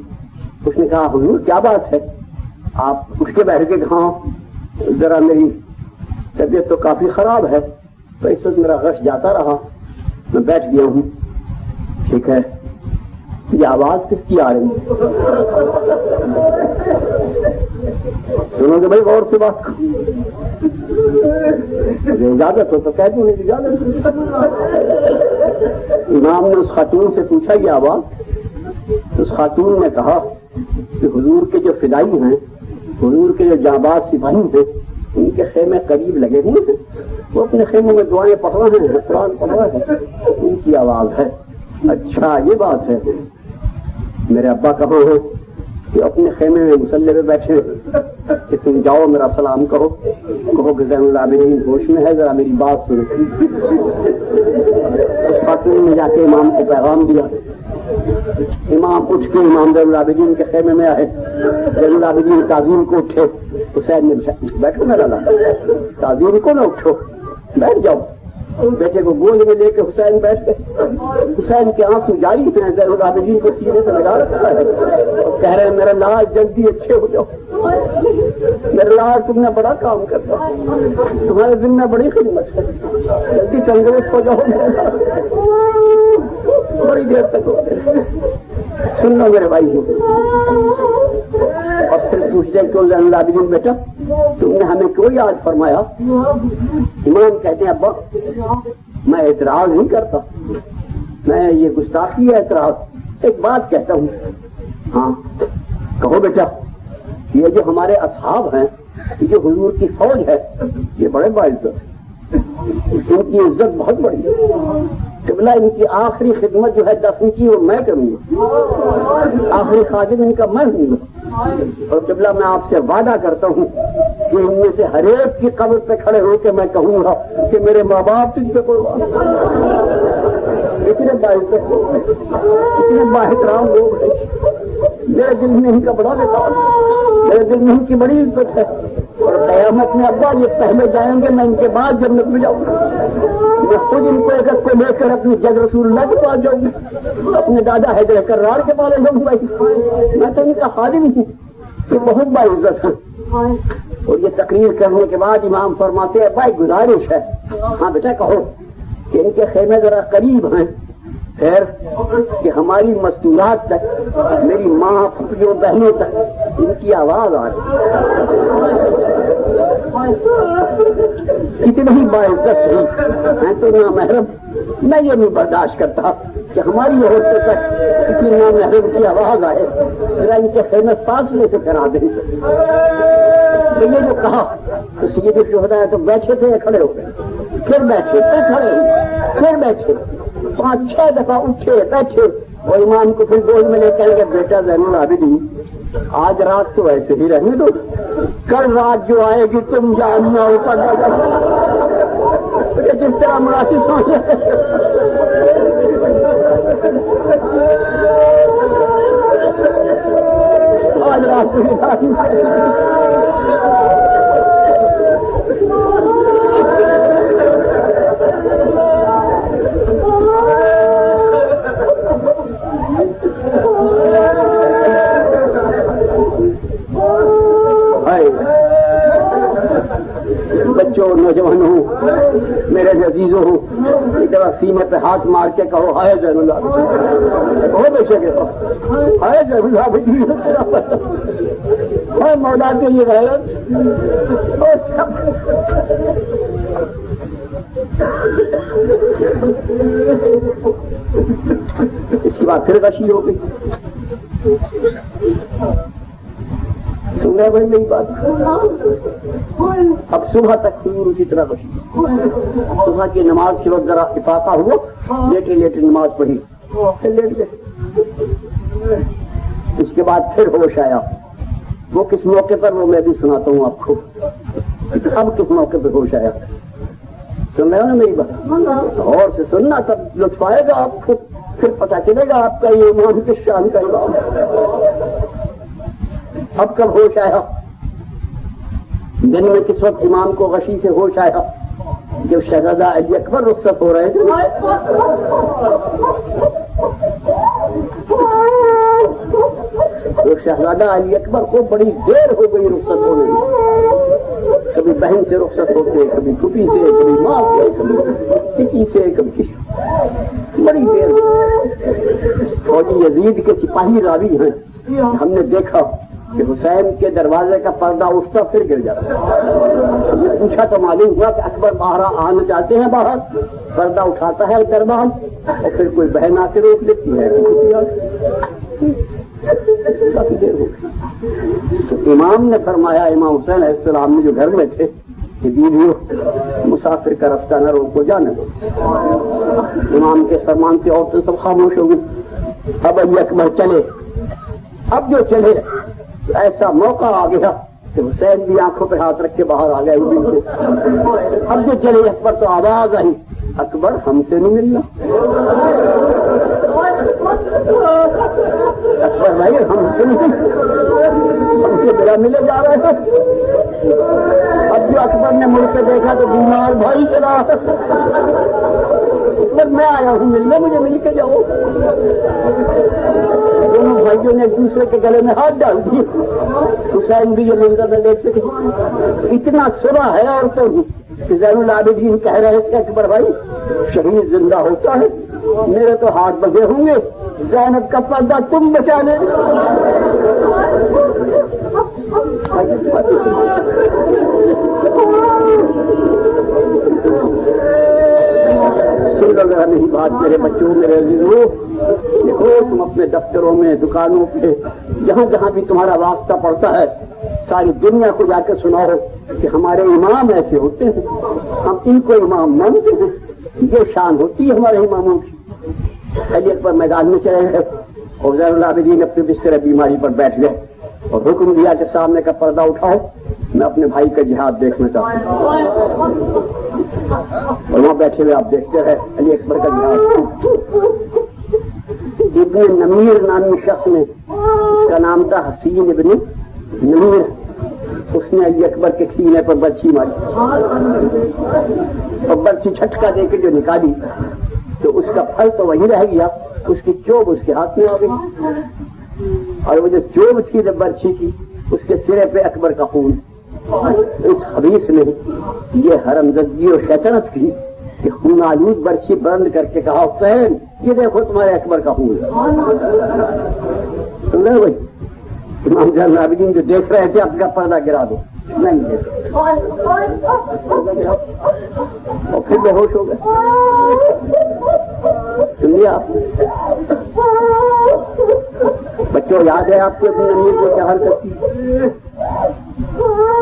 اس نے کہا حضور کیا بات ہے، آپ اٹھ کے بیٹھ کے کہاں؟ ذرا میری طبیعت تو کافی خراب ہے، تو اس وقت میرا غش جاتا رہا، میں بیٹھ گیا ہوں. ٹھیک ہے، یہ آواز کس کی آ رہی ہے؟ سنو گے بھائی غور سے بات کو، اجازت ہو تو کہہ دوں اجازت. امام نے اس خاتون سے پوچھا یہ آواز. اس خاتون نے کہا کہ حضور کے جو فدائی ہیں، حضور کے جو جانباز سپاہی تھے، ان کے خیمے قریب لگے ہوئے ہیں، وہ اپنے خیموں میں دعائیں پڑھ رہے ہیں، قرآن پڑھ رہے ہیں، ان کی آواز ہے. اچھا یہ بات ہے، میرے ابا کہاں ہیں؟ کہ اپنے خیمے میں مسلح پہ بیٹھے کہ تم جاؤ میرا سلام کہو کہ زین العابدین ہوش میں ہے، ذرا میری بات سنو. اس خاتون نے جا کے امام کو پیغام دیا. امام اٹھ کے امام زین العابدین کے خیمے میں آئے. زین العابدین تعظیم کو اٹھے. حسین نے بیٹھو میرا لالا، تعظیم کو نہ اٹھو، بیٹھ جاؤ. بیٹے کو گود میں لے کے حسین بیٹھ گئے. حسین کے آنسو جاری ہیں، زین العابدین کو سینے سے لگا رکھا ہے اور کہہ رہے ہیں میرا لال جلدی اچھے ہو جاؤ، میرا لال تم نے بڑا کام کرتا، تمہارے دن میں بڑی خدمت ہے، جلدی تندرست ہو جاؤ. بڑی دیر تک ہو گئے. سن لو میرے بھائی. اور پھر پوچھتے کیوں زین العابدین بیٹا تم نے ہمیں کیوں یاد فرمایا؟ امام کہتے ہیں ابا میں اعتراض نہیں کرتا، میں یہ گستاخی ہے اعتراض. ایک بات کہتا ہوں. ہاں کہو بیٹا. یہ جو ہمارے اصحاب ہیں، یہ جو حضور کی فوج ہے، یہ بڑے باعزت ہیں، ان کی عزت بہت بڑی ہے. قبلہ ان کی آخری خدمت جو ہے دفن کی وہ میں کروں گا، آخری خادم ان کا میں ہوں گا. اور قبلہ میں آپ سے وعدہ کرتا ہوں کہ ان میں سے ہر ایک کی قبر پہ کھڑے ہو کے میں کہوں گا کہ میرے ماں باپ تجھ پہ قربان. اتنے باعزت لوگ ہیں، اتنے بااحترام لوگ ہیں. میرے دل میں ان کا بڑا وقار ہے، میرے دل میں ان کی بڑی عزت ہے. اور قیامت میں ابا یہ پہلے جائیں گے، میں ان کے بعد جنت میں جاؤں گا. میں خود ان کو ایک کو لے کر اپنے جد رسول اللہ کے پاس جاؤں گا، اپنے دادا حیدر کرار کے پاس جاؤں گا. میں تو ان کا خادم ہوں، یہ بہت باعزت ہے. اور یہ تقریر کرنے کے بعد امام فرماتے ہیں بھائی گزارش ہے، ہاں بیٹا کہو کہ ان کے خیمے ذرا قریب ہیں، خیر کہ ہماری مستورات تک، میری ماں پھوپھیوں بہنوں تک ان کی آواز آ رہی ہے. اتنی ہی باعزت رہی میں تو نامحرم میں یہ نہیں برداشت کرتا کہ ہماری عورتوں تک کسی نامحرم کی آواز آئے ذرا ان کے خیمے فاصلے سے کرا دیں. تو یہ جو کہا تو سید الشہداء تو بیٹھے تھے یا کھڑے ہو گئے؟ پھر بیٹھے پھر کھڑے ہوئے پھر بیٹھے 5-6 دفعہ اٹھے بیٹھے اور امام کو پھر گود میں لے کر کے بیٹا زین العابدین آج رات تو ایسے ہی رہنے دو، کل رات جو آئے گی تم جاننا اوپر جس طرح مناسب سمجھے. آج رات کو بچوں نوجوانوں میرے عزیزوں ایک دفعہ سینے پہ ہاتھ مار کے کہو ہائے زین العابدین، بہت بے شک ہائے زین العابدین، ہائے مولا کے یہ غیرت. اس کے بعد پھر غشی ہو گئی. سن رہے بھائی میری بات؟ اب صبح تک پھر اسی طرح بچی. صبح کی نماز کے وقت ذرا افاقہ ہوا، لیٹے لیٹے نماز پڑھی پھر لیٹ گئے. اس کے بعد پھر ہوش آیا. وہ کس موقع پر وہ میں بھی سناتا ہوں آپ کو. اب کس موقع پہ ہوش آیا سن رہے ہو نا میری بات؟ اور سے سننا تب لطف آئے گا آپ کو، پھر پتہ چلے گا آپ کا یہ امام کس شان کا امام. اب کب ہوش آیا؟ دن میں کس وقت امام کو غشی سے ہوش آیا؟ جب شہزادہ علی اکبر رخصت ہو رہے تھے. تو شہزادہ علی اکبر کو بڑی دیر ہو گئی رخصت ہونے میں. کبھی بہن سے رخصت ہوتے، کبھی پھوپھی سے، کبھی ماں سے، کبھی کسی سے، کبھی کسی، بڑی دیر ہو گئی. فوجی یزید کے سپاہی راوی ہیں، ہم نے دیکھا کہ حسین کے دروازے کا پردہ اٹھتا پھر گر جاتا. یہ پوچھا تو معلوم ہوا کہ اکبر باہر آنا چاہتے ہیں، باہر پردہ اٹھاتا ہے دربار اور پھر کوئی بہن آ کے روک لیتی ہے. کافی دیر ہو گئی. تو امام نے فرمایا، امام حسین علیہ السلام نے جو گھر میں تھے کہ بیویوں مسافر کا رفتہ نہ روکو جانے دو. امام کے فرمان سے عورتیں سب خاموش ہو گئی. اب علی اکبر چلے. اب جو چلے ایسا موقع آ گیا کہ حسین بھی آنکھوں پہ ہاتھ رکھ کے باہر آ گئے. اب جو چلے اکبر تو آواز آئی، اکبر ہم سے نہیں ملنا. اکبر بھائی ہم سے نہیں، ہم سے بلا ملے جا رہے ہیں. اب جو اکبر نے مڑ کے دیکھا تو بیمار بھائی چلا. اکبر میں آیا ہوں ملنے، مجھے مل کے جاؤ. دونوں بھائیوں نے ایک دوسرے کے گلے میں ہاتھ ڈال دیے. حسین بھی یہ منظر نہ دیکھ سکے. اتنا سنا ہے عورتوں نے کہ زین العابدین کہہ رہے تھے اکبر بھائی شہید زندہ ہوتا ہے، میرے تو ہاتھ بندھے ہوں گے، زینب کا پردہ تم بچا لے. سن لو ذرا میری بات میرے بچوں، میرے عزیزوں. دیکھو تم اپنے دفتروں میں، دکانوں پہ، جہاں جہاں بھی تمہارا واسطہ پڑتا ہے، ساری دنیا کو جا کے سناؤ کہ ہمارے امام ایسے ہوتے ہیں، ہم ان کو امام مانتے ہیں. یہ شان ہوتی ہے ہمارے اماموں کی. علی اکبر میدان میں چلے گئے اور زین العابدین اپنے بستر بیماری پر بیٹھ گئے اور حکم دیا کہ سامنے کا پردہ اٹھاؤ، میں اپنے بھائی کا جہاد دیکھنا چاہتا ہوں. اور وہاں بیٹھے ہوئے آپ دیکھتے رہے علی اکبر کا جہاد. ابن نمیر نامی شخص نے، اس کا نام تھا حسین ابن نمیر، اس نے علی اکبر کے سینے پر برچھی ماری اور برچھی جھٹکا دے کے جو نکالی تو اس کا پھل تو وہی رہ گیا، اس کی چوب اس کے ہاتھ میں آ گئی. اور وہ جو چوب اس کی برچھی کی اس کے سرے پہ اکبر کا خون. اس خبیث نے یہ حرمزدگی اور شیطنت کی کہ خون آلود برچھی بند کر کے کہا حسین یہ دیکھو تمہارے اکبر کا خون. سن رہے بھائی؟ امام زین العابدین جو دیکھ رہے تھے اب کا پردہ گرا دو. نہیں دیتے اور پھر بے ہوش ہو گئے. سنیے آپ بچوں، یاد ہے آپ کو اپنی امی کو کیا حرکت کی؟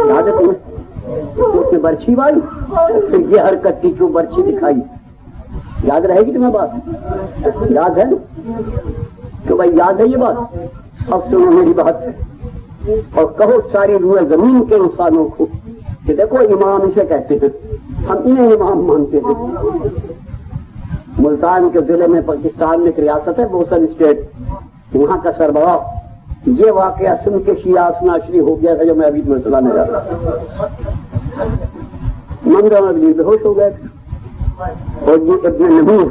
یاد ہے تمہیں؟ تو اس نے برچھی ماری، پھر یہ حرکت کی، کیوں برچھی دکھائی؟ یاد رہے گی تمہیں بات؟ یاد ہے نا؟ تو بھائی یاد ہے یہ بات؟ اب سنو میری بات اور کہو ساری روح زمین کے انسانوں کو کہ دیکھو امام اسے کہتے ہیں، ہم انہیں امام مانتے ہیں. ملتان کے ضلع میں پاکستان میں ایک ریاست ہے بوسن اسٹیٹ، وہاں کا سربراہ یہ واقعہ سن کے شیعہ ناشری ہو گیا تھا جو میں ابھی تمہیں سنانے جا رہا تھا. منظر ابھی بے ہوش ہو گئے تھے اور یہ ابن نمیر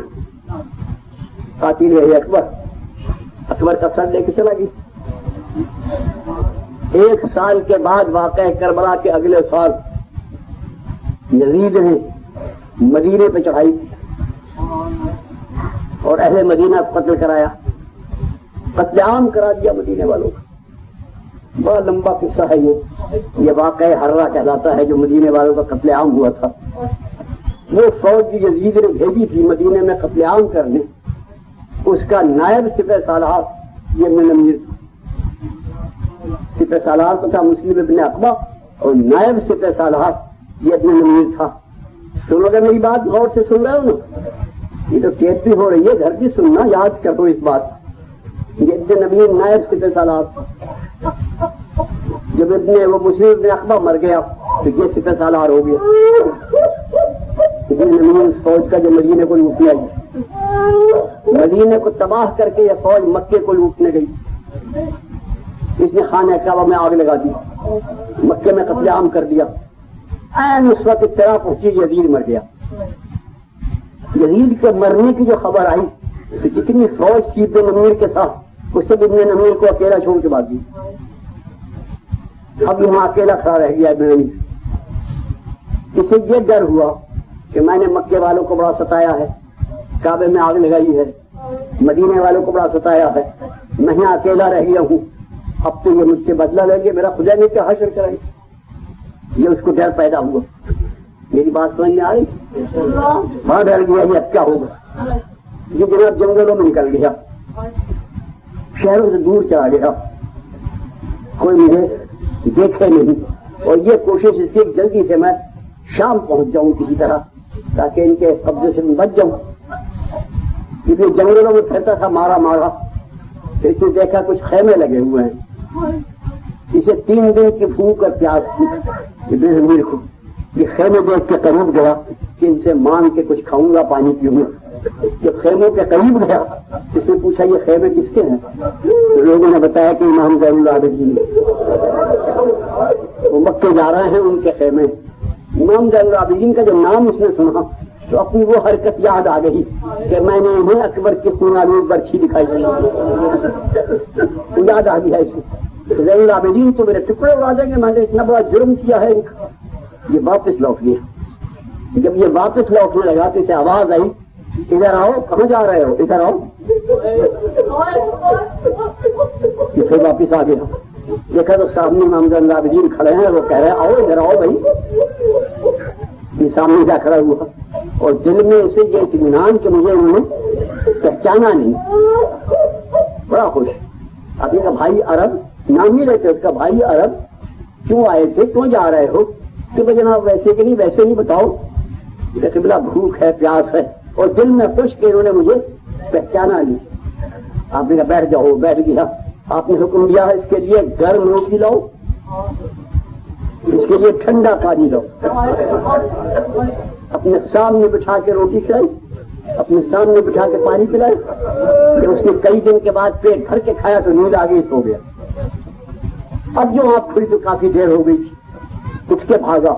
قاتل اکبر کا سر لے کے چلا گیا. 1 سال کے بعد واقعہ کربلا کے اگلے سال یزید نے مدینے پہ چڑھائی اور اہل مدینہ کو قتل کرایا، قتل عام کرا دیا مدینے والوں کا. بڑا لمبا قصہ ہے یہ واقعہ ہررا کہلاتا ہے جو مدینے والوں کا قتل عام ہوا تھا. وہ فوج یزید نے بھیجی تھی مدینے میں قتل عام کرنے، اس کا نائب سپہ سالار یہ ابن نمیر تھا. سپہ سالار تو تھا مسلم ابن عقبہ اور نائب سپہ سالار یہ ابن نمیر تھا. سنو گے میری بات؟ غور سے سن رہے ہو نا؟ یہ تو ٹیپ بھی ہو رہی ہے، گھر کی سننا، یاد کر دو اس بات. یہ ابن نمیر نائب سپہ سالار تھا. جب وہ مسلم ابن عقبہ مر گیا تو یہ سپہ سالار ہو گیا. ابن نمیر اس فوج کا جو مدینے کو لوٹنے آئی، مدینے کو تباہ کر کے یہ فوج مکے کو لوٹنے گئی. اس نے خانہ کعبہ میں آگ لگا دی، مکے میں قتل عام کر دیا. عین اس وقت اطلاع پہنچی یزید مر گیا. یزید کے مرنے کی جو خبر آئی تو جتنی فوج تھی ابن نمیر کے ساتھ اس سے ابن نمیر کو اکیلا چھوڑ کے بھاگ دی. اب یہاں اکیلا کھڑا رہ گیا ابن نمیر. اسے یہ ڈر ہوا کہ میں نے مکے والوں کو بڑا ستایا ہے، کعبے میں آگ لگائی ہے، مدینے والوں کو بڑا ستایا ہے، میں یہاں اکیلا رہ گیا ہوں، اب تو یہ مجھ سے بدلہ لے گے، میرا خدا نے کیا حشر کرائے. یہ اس کو ڈر پیدا ہوا. میری بات سمجھ میں آ رہی؟ بڑا ڈر گیا یہ اب کیا ہوگا. یہ جناب جنگلوں میں نکل گیا، شہروں سے دور چلا گیا، کوئی مجھے دیکھے نہیں. اور یہ کوشش اس کی جلدی سے میں شام پہنچ جاؤں کسی طرح تاکہ ان کے قبضے سے بچ جاؤں. کیونکہ جنگلوں میں پھرتا تھا مارا تو اس نے دیکھا کچھ خیمے لگے ہوئے ہیں. اسے 3 دن کی بھوک اور پیاس تھی ابن نمیر کو. یہ خیمے دیکھ کے قریب گیا کہ ان سے مانگ کے کچھ کھاؤں گا، پانی پیوں گا. جب خیموں کے قریب گیا اس نے پوچھا یہ خیمے کس کے ہیں؟ تو لوگوں نے بتایا کہ امام زین العابدین وہ مکے جا رہے ہیں، ان کے خیمے. امام زین العابدین کا جو نام اس نے سنا تو اپنی وہ حرکت یاد آ گئی کہ میں نے انہیں اکبر کی خون آلود برچھی دکھائی، یاد آ گیا اسے. زین العابدین تو میرے ٹکڑے اڑا دیں گے، میں نے اتنا بڑا جرم کیا ہے. یہ واپس لوٹ گیا. جب یہ واپس لوٹنے لگا تو اسے آواز آئی ادھر آؤ. کہاں جا رہے ہو؟ ادھر آؤ. پھر واپس آ گیا. دیکھا تو سامنے امام زین العابدین کھڑے ہیں، وہ کہہ رہے ہیں آؤ ادھر آؤ بھائی. یہ سامنے جا کھڑا ہوا اور دل میں اسے یہ اطمینان کہ مجھے انہوں نے پہچانا نہیں. بڑا خوش. ابھی کا بھائی عرب نام ہی لیتے اس کا، بھائی عرب کیوں آئے تھے، کیوں جا رہے ہو؟ کہ جناب ویسے کہ نہیں، ویسے نہیں بتاؤ. قبلہ بھوک ہے، پیاس ہے اور دل میں خوش کہ انہوں نے مجھے پہچانا نہیں. آپ نے کہا بیٹھ جاؤ. بیٹھ گیا. آپ نے حکم دیا ہے اس کے لیے گرم روٹی لاؤ، اس کے لیے ٹھنڈا پانی لاؤ. اپنے سامنے بٹھا کے روٹی کھلائی، اپنے سامنے بٹھا کے پانی پلائی. کہ اس نے کئی دن کے بعد پیٹ بھر کے کھایا تو نیند آ گئی، سو گیا. اب جو آنکھ کھلی تو کافی دیر ہو گئی تھی. اٹھ کے بھاگا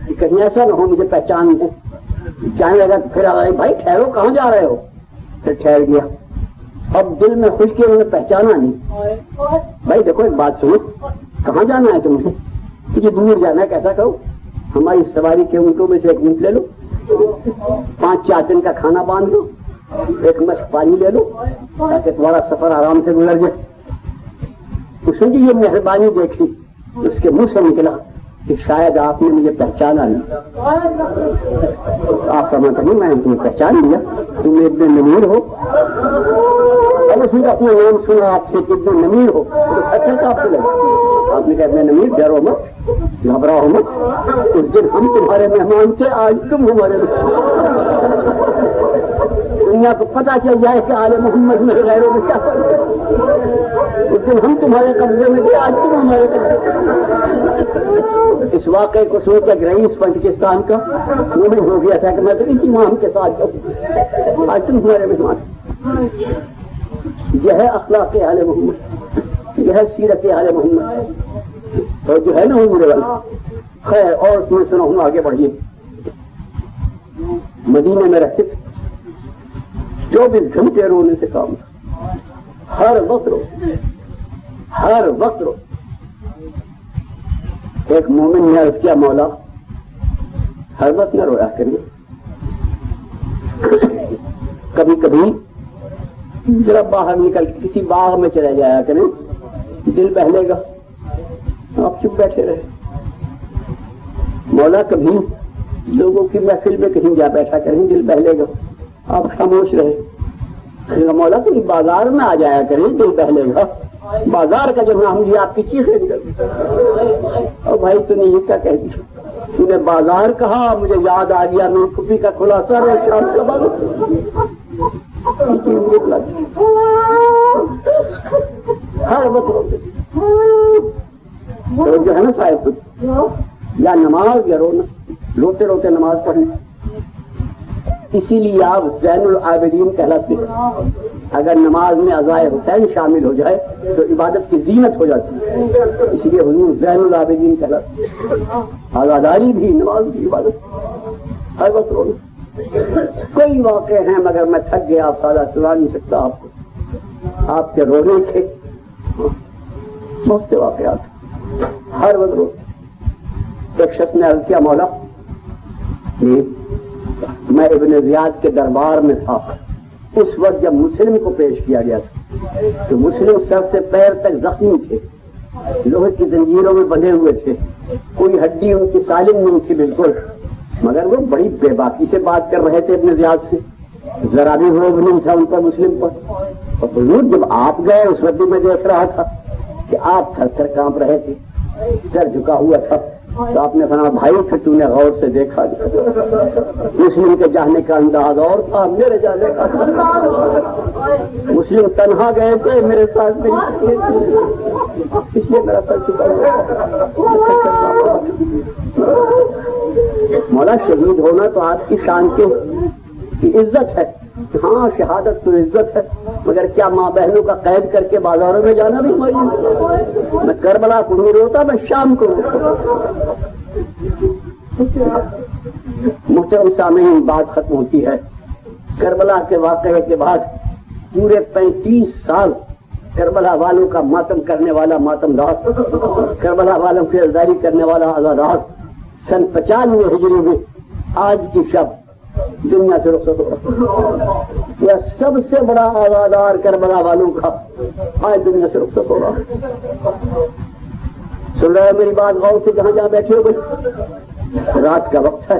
کہ کہیں ایسا نہ ہو مجھے پہچان دے. جانے لگا تو پھر آگے بھائی ٹھہرو، کہاں جا رہے ہو؟ پھر ٹھہر گیا. اب دل میں خوش کہ انہوں نے پہچانا نہیں. بھائی دیکھو ایک بات سنو، کہاں جانا ہے تمہیں؟ کہ دور جانا ہے. کیسا کہو؟ ہماری سواری کے اونٹوں میں سے ایک اونٹ لے لو، 5-4 دن کا کھانا باندھ لو، 1 مشک پانی لے لو تاکہ تمہارا سفر آرام سے گزر جائے. اس نے یہ مہربانی دیکھی، اس کے منہ سے نکلا کہ شاید آپ نے مجھے پہچانا نہیں. آپ سمجھتے نہیں میں نے تمہیں پہچان لیا, تم ابن نمیر ہو. اب اس نے اپنا نام سنا آپ سے کہ ابن نمیر ہو تو اچھا کا آپ سے لگا. آپ نے کہا ابن نمیر ڈرو مت, گھبراؤ مت, اس دن ہم تمہارے مہمان تھے, آج تم ہمارے مہمان. دنیا کو پتا چل جائے کہ آل محمد میں غیروں میں کیا فرق ہے. اس دن ہم تمہارے قبضے میں تھے, آج تم ہمارے قبضے. اس واقعے کو سوچ کر رئیس پاکستان کا مومن ہو گیا تھا کہ میں تو اسی مہم کے ساتھ جاؤں, آج تم ہمارے مہمان. یہ ہے اخلاق آل محمد, یہ ہے سیرت آل محمد. تو جو ہے نا میرے والا خیر, اور اس میں سنا ہوں آگے بڑھیے. مدینے میں رہتے تھے, 24 گھنٹے رونے سے کام تھا, ہر وقت رو, ہر وقت رو. ایک مومن نے عرض کیا مولا ہر وقت نہ رویا کریے, کبھی کبھی ذرا باہر نکل کے کسی باغ میں چلے جایا کریں, دل بہلے گا. آپ چپ بیٹھے رہے. مولا کبھی لوگوں کی محفل میں کہیں جا بیٹھا کریں, دل بہلے گا. آپ خاموش رہے. مولا کہیں بازار میں آ جایا کریں, دل بہلے گا. بازار کا جو نام لیا آپ کی چیخیں نکل. اور بھائی تو نے یہ کیا کہہ دیا, تو نے بازار کہا, مجھے یاد آ گیا نور کپی کا خلاصہ اور شام کا بازار. ہر وقت روتے جو ہے نا صاحب, یا نماز یا رونا, روتے روتے نماز پڑھنا. اسی لیے آپ زین العابدین کہلاتے ہیں. اگر نماز میں عزائے حسین شامل ہو جائے تو عبادت کی زینت ہو جاتی ہے. اسی لیے حضور زین العابدین کہلاتے ہیں. آزاداری بھی, نماز بھی عبادت, ہر وقت رونا. کوئی واقع ہیں مگر میں تھک گیا, آپ سادہ سنا نہیں سکتا آپ کو. آپ کے رونے کے بہت سے واقعات, ہر وقت روتے. ایک شخص نے عرض کیا مولا میں ابن زیاد کے دربار میں تھا, اس وقت جب مسلم کو پیش کیا گیا تھا تو مسلم سر سے پیر تک زخمی تھے, لوہے کی زنجیروں میں بندھے ہوئے تھے, کوئی ہڈی ان کی سالم نہیں تھی بالکل, مگر وہ بڑی بے باکی سے بات کر رہے تھے ابن زیاد سے, ذرا بھی روب نہیں تھا ان پر مسلم پر. اور حضور جب آپ گئے اس وقت بھی میں دیکھ رہا تھا کہ آپ تھر تھر کانپ رہے تھے, سر جھکا ہوا تھا. تو آپ نے فرمایا بھائی پھر تو نے غور سے دیکھا, مسلم کے جانے کا انداز اور تھا, میرے جانے کا مسلم تنہا گئے تھے, میرے ساتھ نہیں, اس لیے میرا سر جھکا ہوا. مولا شہید ہونا تو آپ کی شان کی عزت ہے. ہاں شہادت تو عزت ہے, مگر کیا ماں بہنوں کا قید کر کے بازاروں میں جانا بھی ہماری. میں کربلا کو نہیں روتا, میں شام کو روتا. محترم سامعین, بات ختم ہوتی ہے. کربلا کے واقعے کے بعد پورے 35 سال کربلا والوں کا ماتم کرنے والا ماتمدار, کربلا والوں کی آزادی کرنے والا آزادار, سن 95 ہجری میں آج کی شب دنیا سے رخصت ہو رہا. یہ سب سے بڑا آزادار کربلا والوں کا آج دنیا سے رخصت ہو رہا. سن رہے ہیں میری بات غور سے, جہاں جہاں بیٹھے ہوئے. رات کا وقت ہے,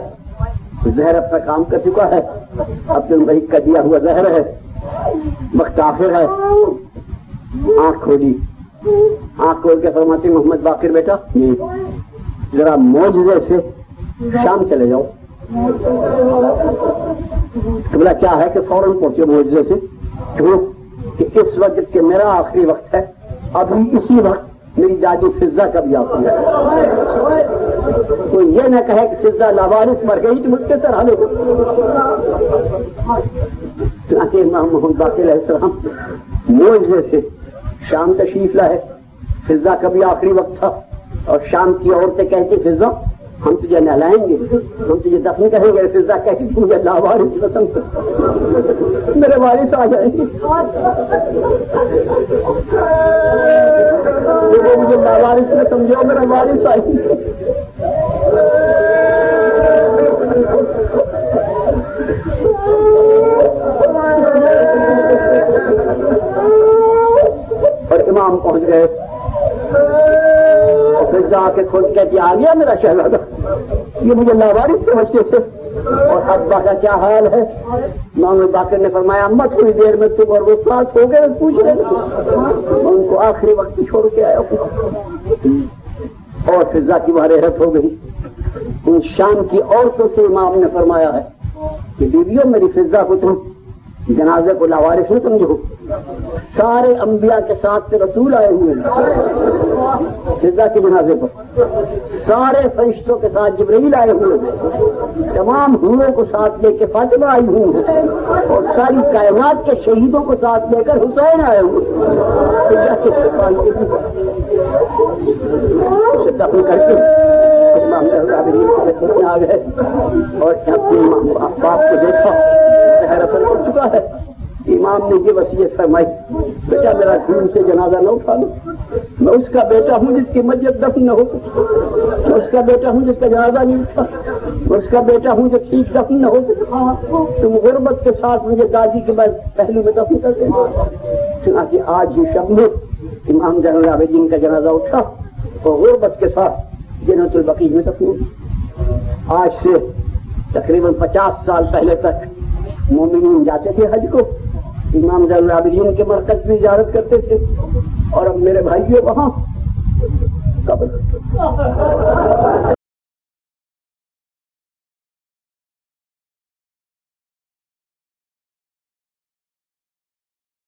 زہر اپنا کام کر چکا ہے, عبد الملک کا دیا ہوا زہر ہے, وقت آخر ہے. آنکھ کھولی, آنکھ کھول کے فرماتے محمد باقر بیٹا ذرا معجزے سے شام چلے جاؤ. بولا کیا ہے کہ فوراً پہنچے معجزے سے. کیوں کہ اس وقت کہ میرا آخری وقت ہے, ابھی اسی وقت میری دادی فضا کا بھی آتی ہے. کوئی یہ نہ کہے کہ فضا لاوارث مر گئی تو مجھ کے طرح لے. امام محمد باقر علیہ السلام معجزے سے شام تشریف لائے. فضا کا بھی آخری وقت تھا, اور شام کی عورتیں کہتی فضا ہم تجھے نہلائیں گے, ہم تجھے دفن کریں گے. فضا کہتی تھی مجھے لاوارث قسم میرے وارث آ جائیں گے. مجھے لاوارث میں سمجھو, میرا وارث آئیں گے. اور امام پہنچ گئے, اور پھر فضا کے کھول کہتی آ گیا میرا شہزادہ. یہ مجھے لاوارث سمجھتے تھے. اور ابا کا کیا حال ہے؟ امام باقر نے فرمایا اما تھوڑی دیر میں تم اور وہ ساتھ ہو گئے پوچھ رہے تھے. میں ان کو آخری وقت چھوڑ کے آیا ہوں. اور فضا کی وہاں حیرت ہو گئی. ان شام کی عورتوں سے امام نے فرمایا ہے کہ بیویوں میری فضا کو تم جنازے کو لاوارث نہ سمجھو. سارے انبیاء کے ساتھ سے رسول آئے ہوئے ہیں فضا کے جنازے پر. سارے فرشتوں کے ساتھ جبرائیل آئے ہوئے ہیں. تمام حوروں کو ساتھ لے کے فاطمہ آئی ہوئی ہیں. اور ساری کائنات کے شہیدوں کو ساتھ لے کر حسین آئے ہوئے دفن کر کے آ گئے. اور اپنے باپ کو دیکھا اثر ہو چکا ہے. امام نے یہ وصیت فرمائی بیٹا میرا خون سے جنازہ نہ اٹھا لو. میں اس کا بیٹا ہوں جس کی مسجد دفن نہ ہو سکتی. میں اس کا بیٹا ہوں جس کا جنازہ نہیں اٹھا. میں اس کا بیٹا ہوں جو ٹھیک دفن نہ ہو سکتا. تم غربت کے ساتھ مجھے دادی کے بعد پہلو میں دفن کر دیں. چنانچہ آج ہی شب میں امام زین العابدین کا جنازہ اٹھا اور غربت کے ساتھ جنت البقیع میں دفن ہو. آج سے تقریباً 50 سال پہلے تک مومنین جاتے تھے حج کو. امام زین العابدین کے مرکز میں زیارت کرتے تھے. اور اب میرے بھائیوں وہاں قبر